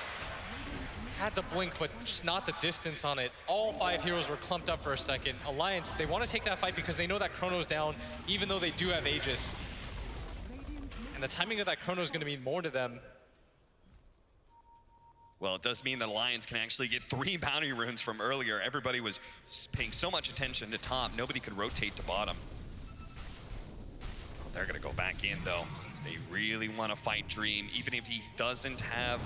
Had the blink, but just not the distance on it. All 5 heroes were clumped up for a second. Alliance, they want to take that fight because they know that Chrono's down, even though they do have Aegis. And the timing of that Chrono is going to mean more to them. Well, it does mean that Alliance can actually get 3 bounty runes from earlier. Everybody was paying so much attention to top, nobody could rotate to bottom. They're going to go back in, though. They really want to fight Dream, even if he doesn't have...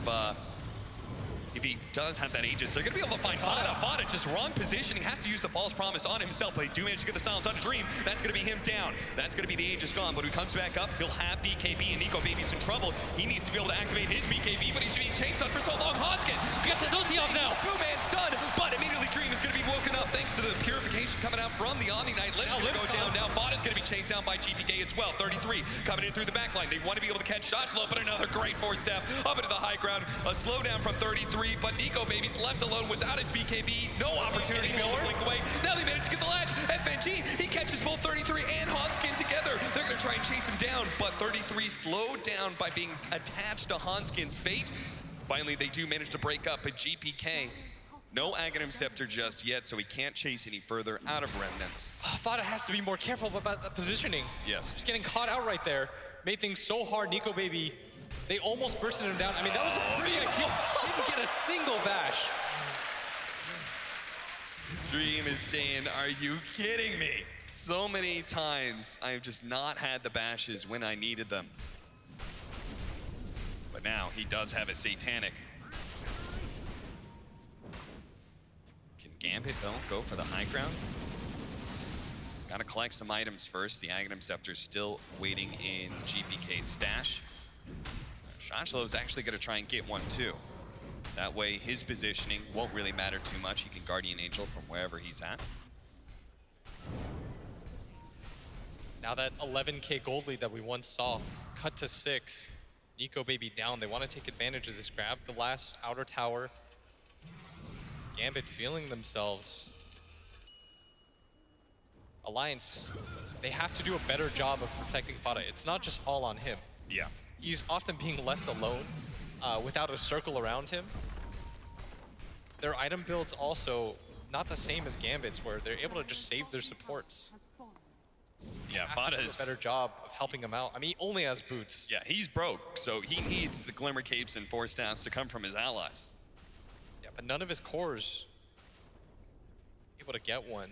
if he does have that Aegis, they're going to be able to find Fada. Fada just wrong positioning, has to use the false promise on himself, but they do manage to get the silence on Dream. That's going to be him down. That's going to be the Aegis gone, but when he comes back up, he'll have BKB, and Nico Baby's in trouble. He needs to be able to activate his BKB, but he's being chased on for so long. Hanskin gets his ulti off now. 2-man stun, but immediately Dream is going to be woken up thanks to the purification coming out from the Omni Knight. Lim's going to go down now. Fada's going to be chased down by GPK as well. 33 coming in through the back line. They want to be able to catch shots low, but another great Force Staff up into the high ground. A slowdown from 33, but Nico Baby's left alone without his BKB. No opportunity to be able to blink away. Now they managed to get the latch. FNG, he catches both 33 and Hanskin together. They're going to try and chase him down, but 33 slowed down by being attached to Hanskin's fate. Finally, they do manage to break up, but GPK No Aghanim Scepter just yet, so he can't chase any further out of Remnants. Fada has to be more careful about the positioning. Yes. Just getting caught out right there made things so hard. Nico Baby, they almost bursted him down. I mean, that was a pretty ideal. Didn't get a single bash. Dream is saying, are you kidding me? So many times I've just not had the bashes when I needed them. But now he does have a Satanic. Can Gambit, though, go for the high ground? Gotta collect some items first. The Aghanim Scepter's still waiting in GPK's stash. Shachlo's actually gonna try and get one too. That way his positioning won't really matter too much. He can Guardian Angel from wherever he's at. Now that 11K gold lead that we once saw cut to 6. Nico Baby down. They want to take advantage of this. Grab the last outer tower. Gambit feeling themselves. Alliance, they have to do a better job of protecting Fada. It's not just all on him. Yeah. He's often being left alone without a circle around him. Their item builds also not the same as Gambit's, where they're able to just save their supports. Yeah, Have to do Fada's a better job of helping him out. I mean, he only has boots. Yeah, he's broke, so he needs the Glimmer Capes and Force Staffs to come from his allies. Yeah, but none of his cores able to get one.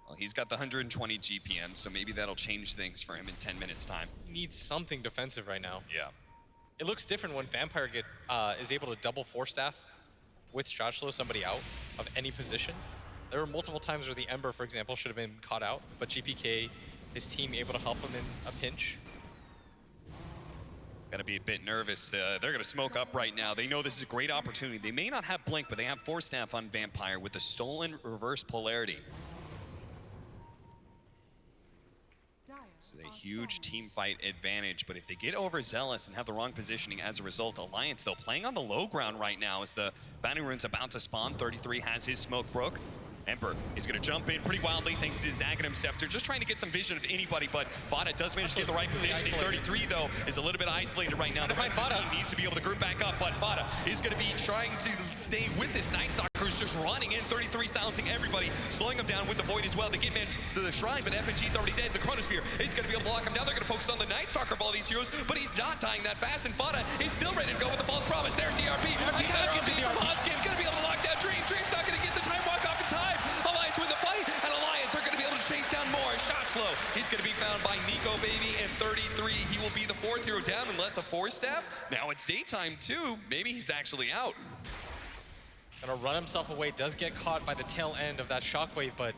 Well, he's got the 120 GPM, so maybe that'll change things for him in 10 minutes time. He needs something defensive right now. Yeah. It looks different when Vampire is able to double Force Staff with Shachlo somebody out of any position. There were multiple times where the Ember, for example, should have been caught out, but GPK, his team, able to help him in a pinch. Gotta be a bit nervous. They're gonna smoke up right now. They know this is a great opportunity. They may not have Blink, but they have Force Staff on Vampire with the stolen reverse polarity. It's a huge team fight advantage, but if they get overzealous and have the wrong positioning as a result, Alliance, though, playing on the low ground right now as the Bounty Rune's about to spawn. 33 has his smoke broke. Emperor is going to jump in pretty wildly thanks to his Aghanim Scepter, just trying to get some vision of anybody, but Fada does manage to get the right positioning. 33, though, is a little bit isolated right now. The rest of the team needs to be able to group back up, but Fada is going to be trying to stay with this Night Stalker, who's just running in. 33 silencing everybody, slowing him down with the Void as well. They get managed to the Shrine, but FNG's already dead. The Chronosphere is going to be able to lock him down. They're going to focus on the Night Stalker of all these heroes, but he's not dying that fast, and Fada is still ready to go with the False Promise. There's the RP. A counter RP from Hanskin, going to be able to lock down Dream. Dream's not going to get the time walk off in time. Alliance win the fight, and Alliance are going to be able to chase down more. Shachlo, he's going to be found by Nico Baby, and 33, he will be the 4th hero down unless a Force Staff. Now it's daytime too. Maybe he's actually out. Gonna run himself away, does get caught by the tail end of that shockwave, but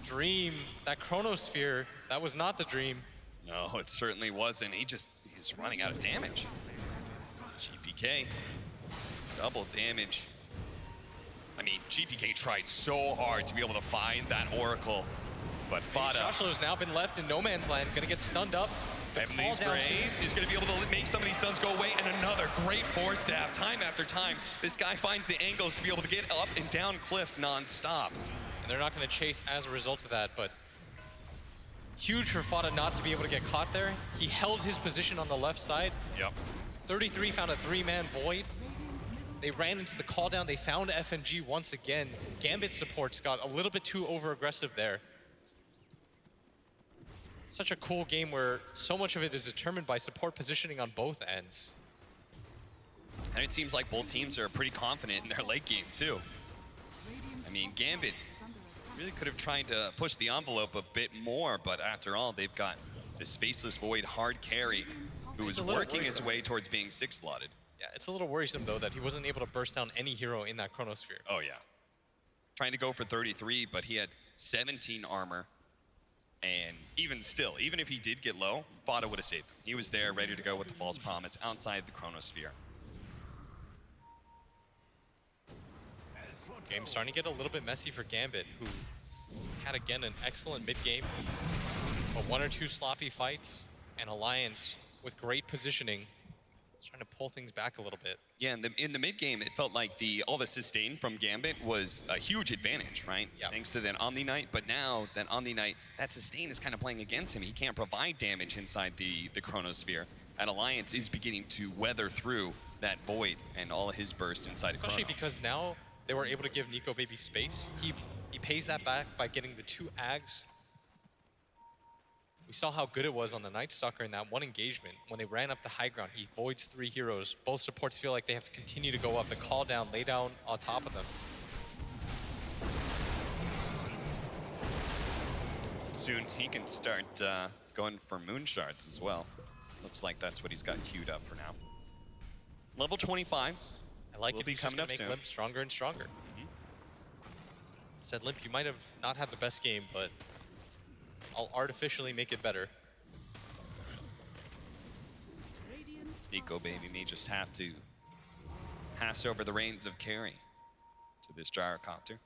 Dream, that Chronosphere, that was not the Dream. No, it certainly wasn't. He's running out of damage. GPK, double damage. I mean, GPK tried so hard to be able to find that Oracle, but Fada. Shachlo's now been left in no man's land, gonna get stunned up. Ebony's Grace is going to be able to make some of these stuns go away, and another great Force Staff. Time after time, this guy finds the angles to be able to get up and down cliffs non-stop. And they're not going to chase as a result of that, but huge for Fada not to be able to get caught there. He held his position on the left side. Yep. 33 found a 3-man Void. They ran into the call down. They found FNG once again. Gambit supports got a little bit too over-aggressive there. Such a cool game where so much of it is determined by support positioning on both ends. And it seems like both teams are pretty confident in their late game, too. I mean, Gambit really could have tried to push the envelope a bit more, but after all, they've got this Faceless Void hard carry who is working his way towards being 6-slotted. Yeah, it's a little worrisome, though, that he wasn't able to burst down any hero in that Chronosphere. Oh, yeah. Trying to go for 33, but he had 17 armor. And even still, even if he did get low, Fada would have saved him. He was there, ready to go with the False Promise outside the Chronosphere. Game starting to get a little bit messy for Gambit, who had, again, an excellent mid-game. But 1 or 2 sloppy fights, and Alliance with great positioning. Trying to pull things back a little bit. Yeah, in the mid game, it felt like all the sustain from Gambit was a huge advantage, right? Yep. Thanks to that Omni Knight. But now that Omni Knight, that sustain is kind of playing against him. He can't provide damage inside the Chronosphere. And Alliance is beginning to weather through that void and all of his burst inside Especially Chrono. because now they were able to give Nico Baby space. He pays that back by getting the 2 Ags. We saw how good it was on the Night Stalker in that one engagement. When they ran up the high ground, he voids 3 heroes. Both supports feel like they have to continue to go up and call down, lay down on top of them. Soon he can start going for moon shards as well. Looks like that's what he's got queued up for now. Level 25s. I like will it. be He's just coming gonna up make soon. Limp stronger and stronger. Said Limp, you might have not had the best game, but I'll artificially make it better. Nico Baby may just have to pass over the reins of carry to this gyrocopter.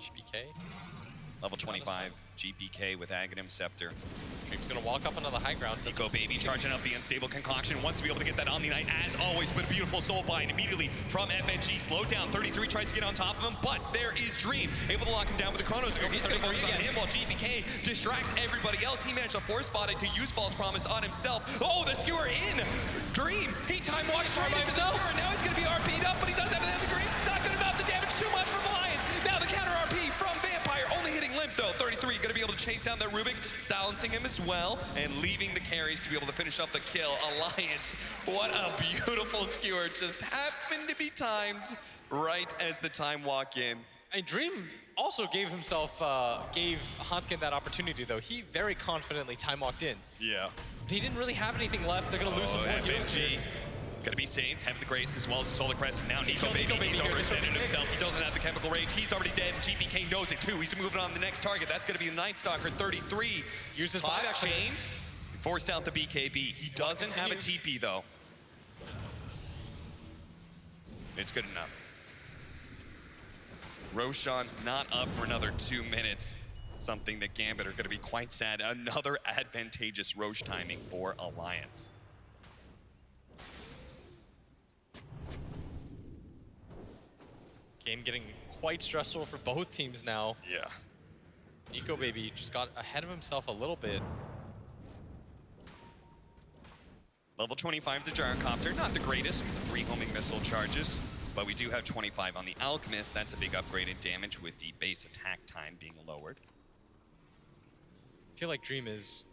GPK. Level 25 GPK with Aghanim Scepter. Dream's gonna walk up onto the high ground. Nico Baby charging up the unstable concoction. Wants to be able to get that Omni Knight as always, but a beautiful soul bind immediately from FNG. Slowed down. 33 tries to get on top of him, but there is Dream. Able to lock him down with the Chronos. He's going to focus on him while GPK distracts everybody else. He managed to force spot it to use False Promise on himself. Oh, the skewer in! Dream! He time walks straight into the skewer. Now he's going to be RP'd up, but he does have the grace. It's not good enough. The damage too much from Alliance. Now the counter RP from Vampire. Only hitting Limp though. 33 going to be able to chase down that Rubik, silencing him as well, and leaving the carries to be able to finish up the kill. Alliance, what a beautiful skewer. Just happened to be timed right as the time walk in. And Dream also gave Hanskin that opportunity though. He very confidently time walked in. Yeah. But he didn't really have anything left. They're gonna lose some more heroes here. Gonna be saved, have the grace as well as the Solar Crest, and now Nico Baby, he's overextended himself. He doesn't have the chemical rage. He's already dead. GPK knows it too. He's moving on to the next target. That's gonna be the Night Stalker, 33. Uses Five buyback chained. Forced out the BKB. He doesn't have a TP though. It's good enough. Roshan not up for another 2 minutes. Something that Gambit are gonna be quite sad. Another advantageous Roche timing for Alliance. Game getting quite stressful for both teams now. Yeah. Nico Baby just got ahead of himself a little bit. Level 25, the Gyrocopter, not the greatest, 3 homing missile charges, but we do have 25 on the Alchemist. That's a big upgrade in damage with the base attack time being lowered. I feel like Dream is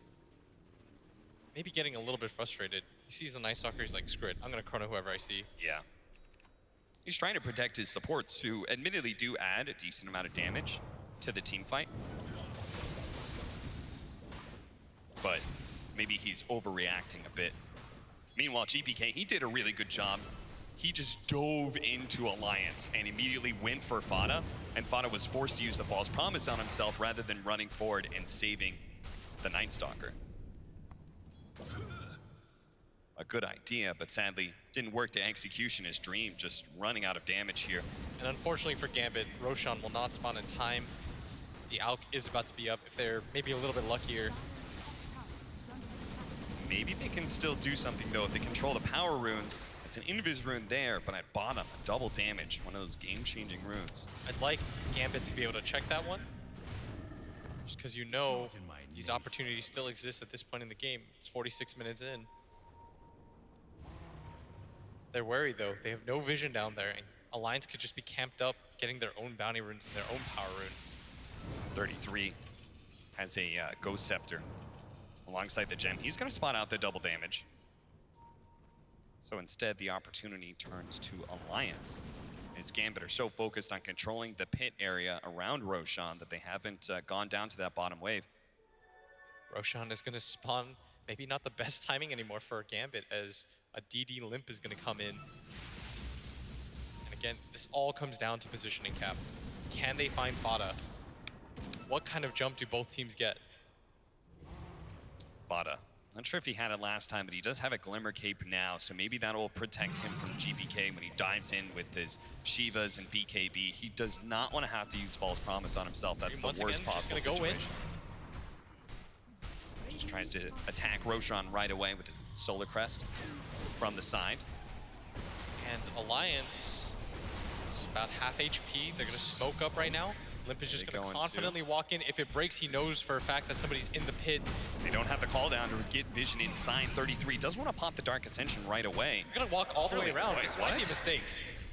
maybe getting a little bit frustrated. He sees the Night Stalker, he's like, screw it, I'm gonna chrono whoever I see. Yeah. He's trying to protect his supports, who admittedly do add a decent amount of damage to the team fight. But maybe he's overreacting a bit. Meanwhile, GPK, he did a really good job. He just dove into Alliance and immediately went for Fada, and Fada was forced to use the False Promise on himself rather than running forward and saving the Night Stalker. A good idea, but sadly didn't work to execution as Dream just running out of damage here. And unfortunately for Gambit, Roshan will not spawn in time. The Alk is about to be up. If they're maybe a little bit luckier. Maybe they can still do something though if they control the power runes. It's an invis rune there, but at bottom, double damage. One of those game-changing runes. I'd like Gambit to be able to check that one. Just because you know these opportunities still exist at this point in the game. It's 46 minutes in. They're worried though. They have no vision down there. And Alliance could just be camped up, getting their own bounty runes and their own power rune. 33 has a Ghost Scepter alongside the gem. He's going to spot out the double damage. So instead, the opportunity turns to Alliance. As Gambit are so focused on controlling the pit area around Roshan that they haven't gone down to that bottom wave. Roshan is going to spawn, maybe not the best timing anymore for Gambit, as a DD Limp is going to come in. And again, this all comes down to positioning cap. Can they find Fada? What kind of jump do both teams get? Fada. Not sure if he had it last time, but he does have a Glimmer Cape now, so maybe that will protect him from GPK when he dives in with his Shivas and BKB. He does not want to have to use False Promise on himself. That's the worst possible situation. Just tries to attack Roshan right away with the Solar Crest from the side. And Alliance is about half HP. They're going to smoke up right now. Limp is just They going go to into- confidently walk in. If it breaks, he knows for a fact that somebody's in the pit. They don't have the call down to get vision inside. 33 does want to pop the Dark Ascension right away. They're going to walk all the way Really? around. Wait, This might be a what? mistake.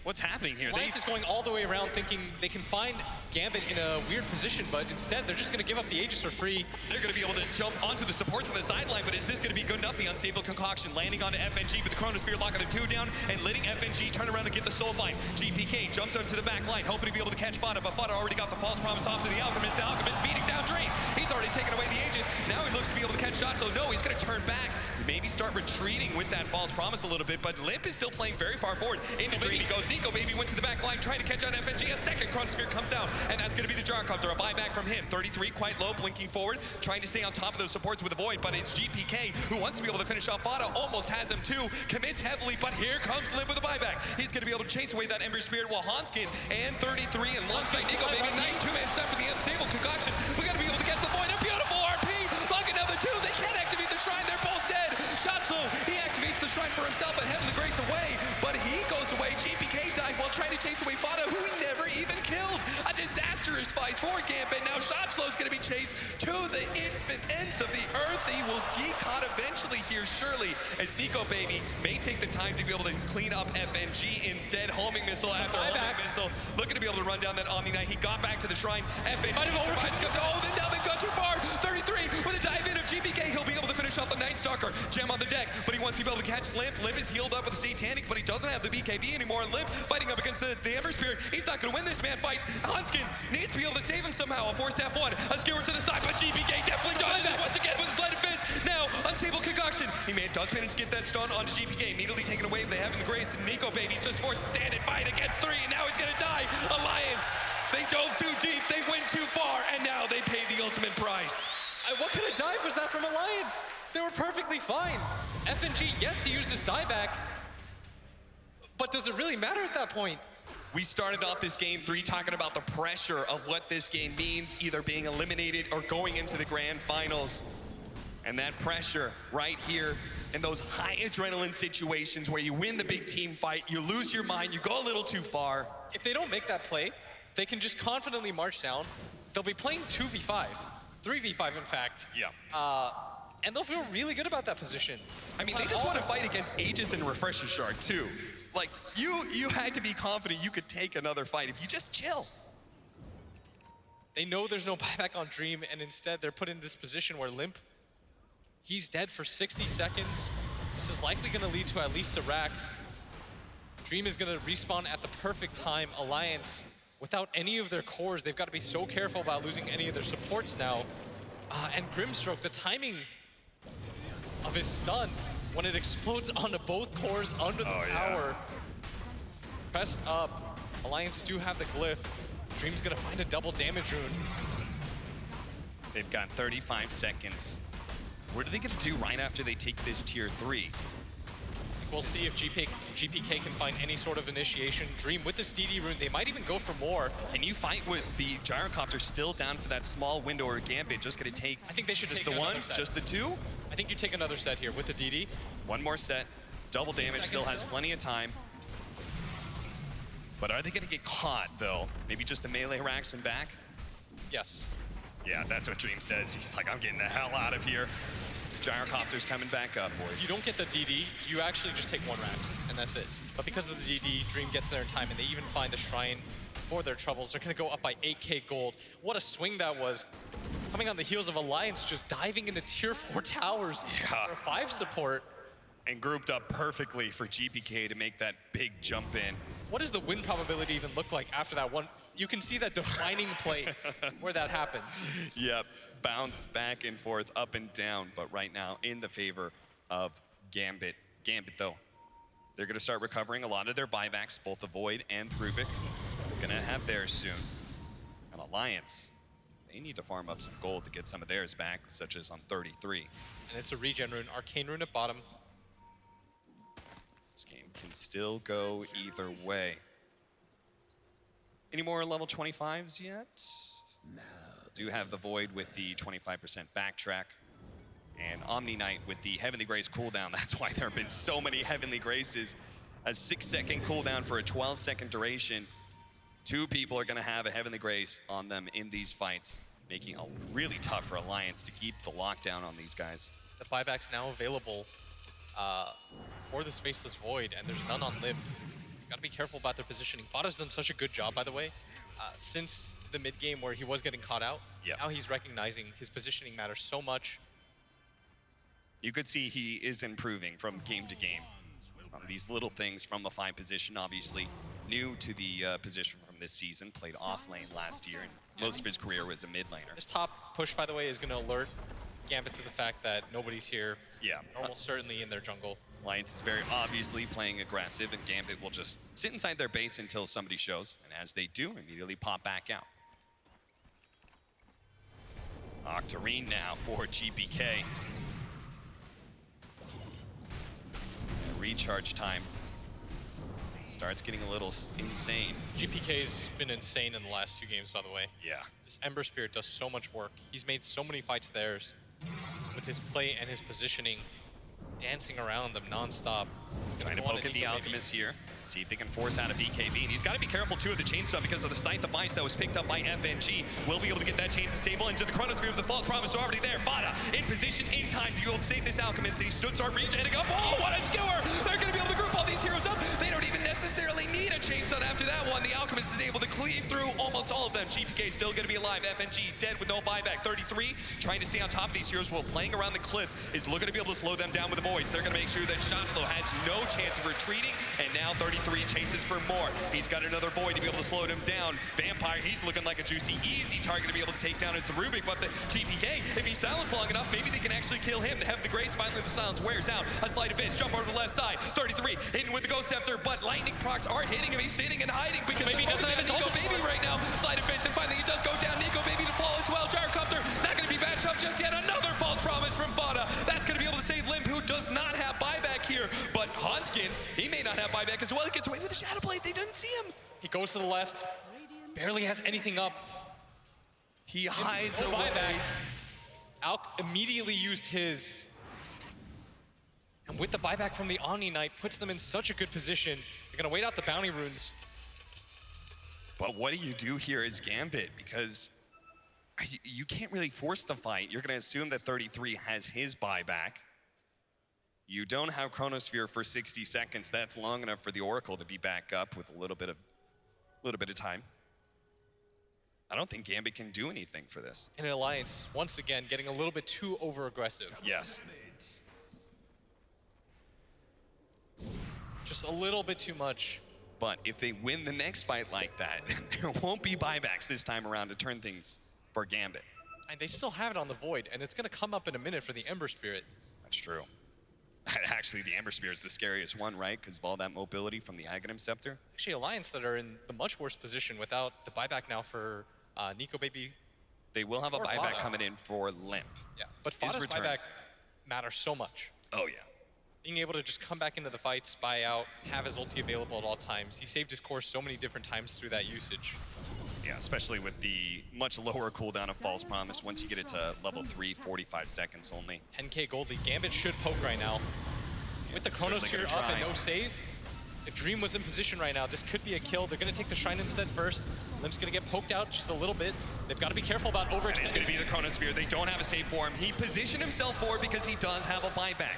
What's happening here? Alliance is going all the way around thinking they can find Gambit in a weird position, but instead they're just going to give up the Aegis for free. They're going to be able to jump onto the supports on the sideline, but is this going to be good enough? The unstable concoction landing onto FNG, but the Chronosphere locking the 2 down and letting FNG turn around and get the soul fight. GPK jumps onto the back line, hoping to be able to catch Fada, but Fada already got the false promise off to the Alchemist. The Alchemist beating down Drain. He's already taken away the Aegis. Now he looks to be able to catch shots, so no, he's going to turn back. Maybe start retreating with that false promise a little bit, but Limp is still playing very far forward. Into Dream he goes. Nico Baby went to the back line, trying to catch on FNG. A second Chronosphere comes out, and that's going to be the Gyrocopter. A buyback from him. 33 quite low, blinking forward, trying to stay on top of those supports with a Void, but it's GPK who wants to be able to finish off Fada. Almost has him too. Commits heavily, but here comes Limp with a buyback. He's going to be able to chase away that Ember Spirit while Hanskin and 33 and alongside Nico Baby. Nice two-man set for the unstable concoction. We got to be able to get to the Void. A beautiful RP. Look, another two. They can't activate the Shrine. They're both dead. Shotzlow, he activates the Shrine for himself and Heavenly Grace away, but he goes away. GPK died while trying to chase away Fada, who he never even killed. A disastrous fight for Gambit. Now Shotzlow's going to be chased to the infinite ends of the earth. He will be caught eventually here, surely, as Nico Baby may take the time to be able to clean up FNG instead. Homing missile after homing missile, looking to be able to run down that Omni Knight. He got back to the Shrine. FNG survives. Oh, then now they've gone too far. 33 with a dive in of GPK. He'll be able to finish off the Night Stalker. Gem on the deck, but he wants to be able to catch Limp. Limp is healed up with the Satanic, but he doesn't have the BKB anymore. And Limp fighting up against the Ember Spirit. He's not going to win this man fight. Hanskin needs to be able to save him somehow. A forced F1, a skewer to the side, but GPK definitely dodges it once again with his lighted fist. Now, unstable concoction. He does manage to get that stun on GPK. Immediately taken away. They have in the grace. Nico Baby just forced to stand and fight against 3, and now he's going to die. Alliance, they dove too deep. They went too far, and now they pay the ultimate price. What kind of dive was that from Alliance? They were perfectly fine. FNG, yes, he used his dieback, but does it really matter at that point? We started off this game 3 talking about the pressure of what this game means, either being eliminated or going into the grand finals. And that pressure right here in those high adrenaline situations where you win the big team fight, you lose your mind, you go a little too far. If they don't make that play, they can just confidently march down. They'll be playing 2v5, 3v5 in fact. Yeah. And they'll feel really good about that position. I mean, they just want to fight against Aegis and Refresher Shard too. Like, you had to be confident you could take another fight if you just chill. They know there's no buyback on Dream, and instead they're put in this position where Limp, he's dead for 60 seconds. This is likely going to lead to at least a Rax. Dream is going to respawn at the perfect time. Alliance, without any of their cores, they've got to be so careful about losing any of their supports now. And Grimstroke, the timing of his stun, when it explodes onto both cores under the tower. Pressed up. Alliance do have the glyph. Dream's gonna find a double damage rune. They've got 35 seconds. What are they gonna do right after they take this tier 3? We'll see if GPK can find any sort of initiation. Dream with this DD rune, they might even go for more. Can you fight with the Gyrocopter still down for that small window, or Gambit just gonna take I think they should just take the one, set. just the 2? I think you take another set here with the DD. One more set, double damage, still has plenty of time. But are they gonna get caught though? Maybe just the melee racks and back? Yes. Yeah, that's what Dream says. He's like, I'm getting the hell out of here. Gyrocopter's coming back up, boys. You don't get the DD, you actually just take 1 Rax, and that's it. But because of the DD, Dream gets there in time, and they even find a shrine for their troubles. They're gonna go up by 8k gold. What a swing that was. Coming on the heels of Alliance just diving into tier 4 towers for a 5 support. And grouped up perfectly for GPK to make that big jump in. What does the win probability even look like after that one? You can see that defining play where that happened. Yep, bounce back and forth, up and down, but right now in the favor of Gambit. Gambit though, they're gonna start recovering a lot of their buybacks, both the Void and Rubik. They're gonna have theirs soon. And Alliance, they need to farm up some gold to get some of theirs back, such as on 33. And it's a regen rune, Arcane rune at bottom. This game can still go either way. Any more level 25s yet? No. Do have the Void with the 25% backtrack. And Omni Knight with the Heavenly Grace cooldown. That's why there have been so many Heavenly Graces. A 6-second cooldown for a 12-second duration. Two people are going to have a Heavenly Grace on them in these fights, making it really tough for Alliance to keep the lockdown on these guys. The buyback's now available for this Faceless Void, and there's none on Limp. Gotta be careful about their positioning. Vada's done such a good job, by the way, since the mid game where he was getting caught out. Yep. Now he's recognizing his positioning matters so much. You could see he is improving from game to game. These little things from the 5 position, obviously new to the position from this season, played off lane last year, and most of his career was a mid laner. This top push, by the way, is going to alert Gambit to the fact that nobody's here. Yeah. Almost certainly in their jungle. Alliance is very obviously playing aggressive, and Gambit will just sit inside their base until somebody shows, and as they do, immediately pop back out. Octarine now for GPK. Recharge time starts getting a little insane. GPK's been insane in the last 2 games, by the way. Yeah. This Ember Spirit does so much work. He's made so many fights theirs with his play and his positioning, dancing around them non-stop. Trying to poke at the Alchemist here. See if they can force out a BKB. And he's got to be careful, too, of the Chainsaw because of the Scythe of Ice that was picked up by FNG. Will be able to get that Chainsaw stable into the Chronosphere with the False Promise already there. Vada in position, in time to be able to save this Alchemist. And he stood start regenerating up. Oh, what a skewer! They're going to be able to group all these heroes up. They don't even necessarily need a Chainsaw after that one. The Alchemist is able to cleave through almost all of them. GPK still going to be alive. FNG dead with no buyback. 33 trying to stay on top of these heroes while playing around the cliffs is looking to be able to slow them down with the Voids. They're going to make sure that Shotslow has no chance of retreating. And now 33 chases for more. He's got another Void to be able to slow him down. Vampire, he's looking like a juicy, easy target to be able to take down into the Rubik, but the GPK, if he's silent long enough, maybe they can actually kill him. They have the Grace, finally the silence wears out. A sleight of fist, jump over to the left side. 33 hitting with the Ghost Scepter, but lightning procs are hitting him. He's sitting and hiding because maybe he doesn't have his Nico ultimate Baby right now. Sleight of fist, and finally he does go down. Nico Baby to fall as well. Gyrocopter not going to be bashed up just yet. Another false promise from Vada. That's going to be able to save Limp, who does not have buyback here, but Hanskin, he may not have buyback as well. He gets away with the Shadow Blade. They didn't see him. He goes to the left, barely has anything up. He hides No away. buyback. Alk immediately used his. And with the buyback from the Omni Knight, puts them in such a good position. They're gonna wait out the bounty runes. But what do you do here as Gambit? Because you can't really force the fight. You're gonna assume that 33 has his buyback. You don't have Chronosphere for 60 seconds. That's long enough for the Oracle to be back up with a little bit of time. I don't think Gambit can do anything for this. And Alliance, once again, getting a little bit too over-aggressive. Yes. Just a little bit too much. But if they win the next fight like that, there won't be buybacks this time around to turn things for Gambit. And they still have it on the Void, and it's gonna come up in a minute for the Ember Spirit. That's true. Actually, the Ember Spear is the scariest one, right? Because of all that mobility from the Aghanim Scepter. Actually, Alliance that are in the much worse position without the buyback now for Nico Baby. They will have a Or buyback Vada. coming in for Limp. Yeah, but His Vada's returns. buyback matters so much. Oh, yeah. Being able to just come back into the fights, buy out, have his ulti available at all times. He saved his course so many different times through that usage. Yeah, especially with the much lower cooldown of False Promise. Once you get it to level 3, 45 seconds only. 10k Goldie. Gambit should poke right now. With the certainly Chronosphere gonna up and try. no save, if Dream was in position right now, this could be a kill. They're going to take the Shrine instead first. Limp's going to get poked out just a little bit. They've got to be careful about And it's overextending. going to be the Chronosphere. They don't have a save for him. He positioned himself for it because he does have a buyback.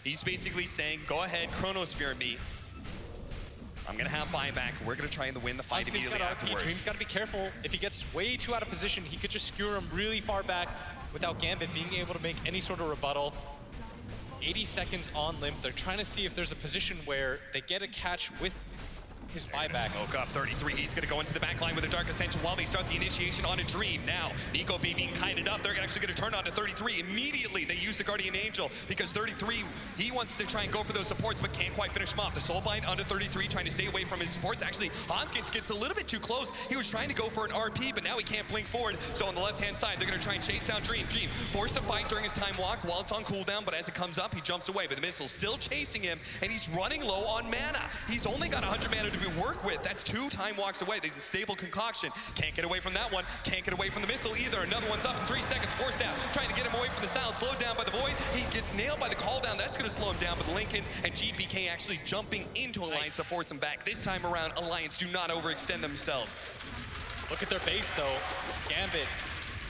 He's basically saying, go ahead, Chronosphere me. I'm going to have buyback. We're going to try and win the fight Honestly, he's immediately got RP. afterwards. Dream's got to be careful. If he gets way too out of position, he could just skewer him really far back without Gambit being able to make any sort of rebuttal. 80 seconds on Limp. They're trying to see if there's a position where they get a catch with his buyback. Smoke up 33. He's going to go into the back line with a Dark Ascension while they start the initiation on a Dream. Now, Nico being kited up. They're actually going to turn on to 33. Immediately, they use the Guardian Angel because 33, he wants to try and go for those supports, but can't quite finish him off. The Soulbind under 33, trying to stay away from his supports. Actually, Hanskins gets a little bit too close. He was trying to go for an RP, but now he can't blink forward. So on the left-hand side, they're going to try and chase down Dream. Dream forced to fight during his time walk while it's on cooldown, but as it comes up, he jumps away. But the missile's still chasing him, and he's running low on mana. He's only got 100 mana to to work with. That's 2 time walks away. They stable concoction. Can't get away from that one. Can't get away from the missile either. Another one's up in 3 seconds. Forced out. Trying to get him away from the sound. Slowed down by the void. He gets nailed by the call down. That's going to slow him down. But the Lincolns and GPK actually jumping into Alliance to force him back. This time around, Alliance do not overextend themselves. Look at their base, though. Gambit,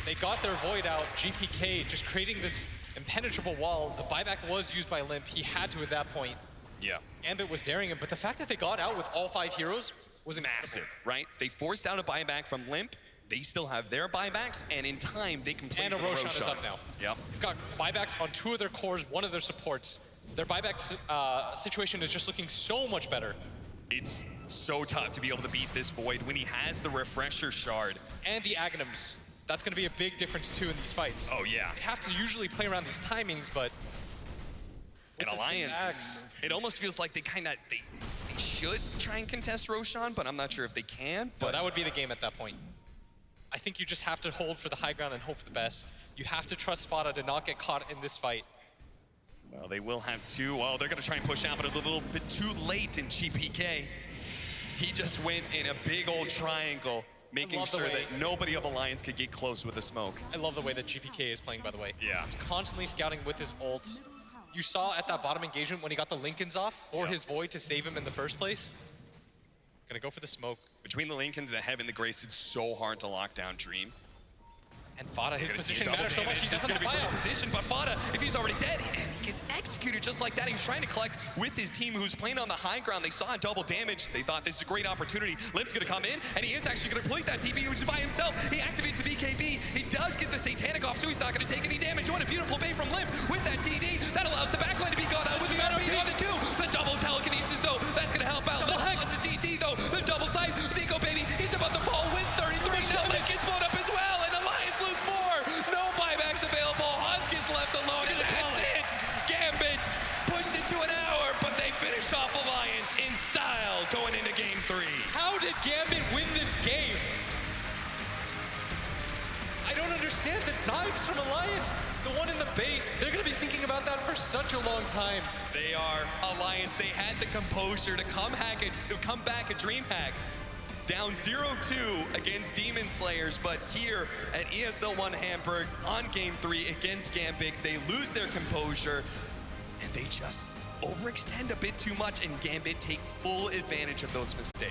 they got their void out. GPK just creating this impenetrable wall. The buyback was used by Limp. He had to at that point. Yeah. Gambit was daring him, but the fact that they got out with all 5 heroes was massive, right? They forced out a buyback from Limp. They still have their buybacks, and in time, they can play and for the Roshan Roshan. is up now. Yep. They've got buybacks on 2 of their cores, 1 of their supports. Their buyback situation is just looking so much better. It's so tough to be able to beat this Void when he has the Refresher Shard. And the Aghanims. That's going to be a big difference, too, in these fights. Oh, yeah. They have to usually play around these timings, but... In Alliance, it almost feels like they should try and contest Roshan, but I'm not sure if they can. But no, that would be the game at that point. I think you just have to hold for the high ground and hope for the best. You have to trust Fada to not get caught in this fight. Well, they will have 2. Well, they're going to try and push out, but a little bit too late in GPK. He just went in a big old triangle, making sure that nobody of Alliance could get close with the smoke. I love the way that GPK is playing, by the way. Yeah. He's constantly scouting with his ult. You saw at that bottom engagement when he got the Lincolns off for his Void to save him in the first place. Gonna go for the smoke. Between the Lincolns and the Heaven, the Grace, it's so hard to lock down Dream. And Fada, his position matters so much. He doesn't have a buyout position, but Fada, if he's already dead, and he gets executed just like that. He was trying to collect with his team who's playing on the high ground. They saw a double damage. They thought this is a great opportunity. Limp's gonna come in, and he is actually gonna complete that TB, which is by himself. He activates the BKB. He does get the Satanic off, so he's not gonna take any damage. What a beautiful bait from Limp with that TD. That allows the backline to be gone out with the amount of being on the 2. The double telekinesis, though, that's gonna help out. Limp loses the DT, though. The double side. Nico, baby, he's about to fall with 33. Now Limp gets blown up as well, and Alliance lose 4. No buybacks available. Hans gets left alone, and that's it. Gambit pushed it to an hour, but they finish off Alliance in style going into game 3. How did Gambit win this game? I don't understand the dives from Alliance. The one in the base, they're going to be thinking about that for such a long time. They are Alliance. They had the composure to come back at DreamHack. Down 0-2 against Demon Slayers, but here at ESL 1 Hamburg on game 3 against Gambit, they lose their composure and they just overextend a bit too much, and Gambit take full advantage of those mistakes.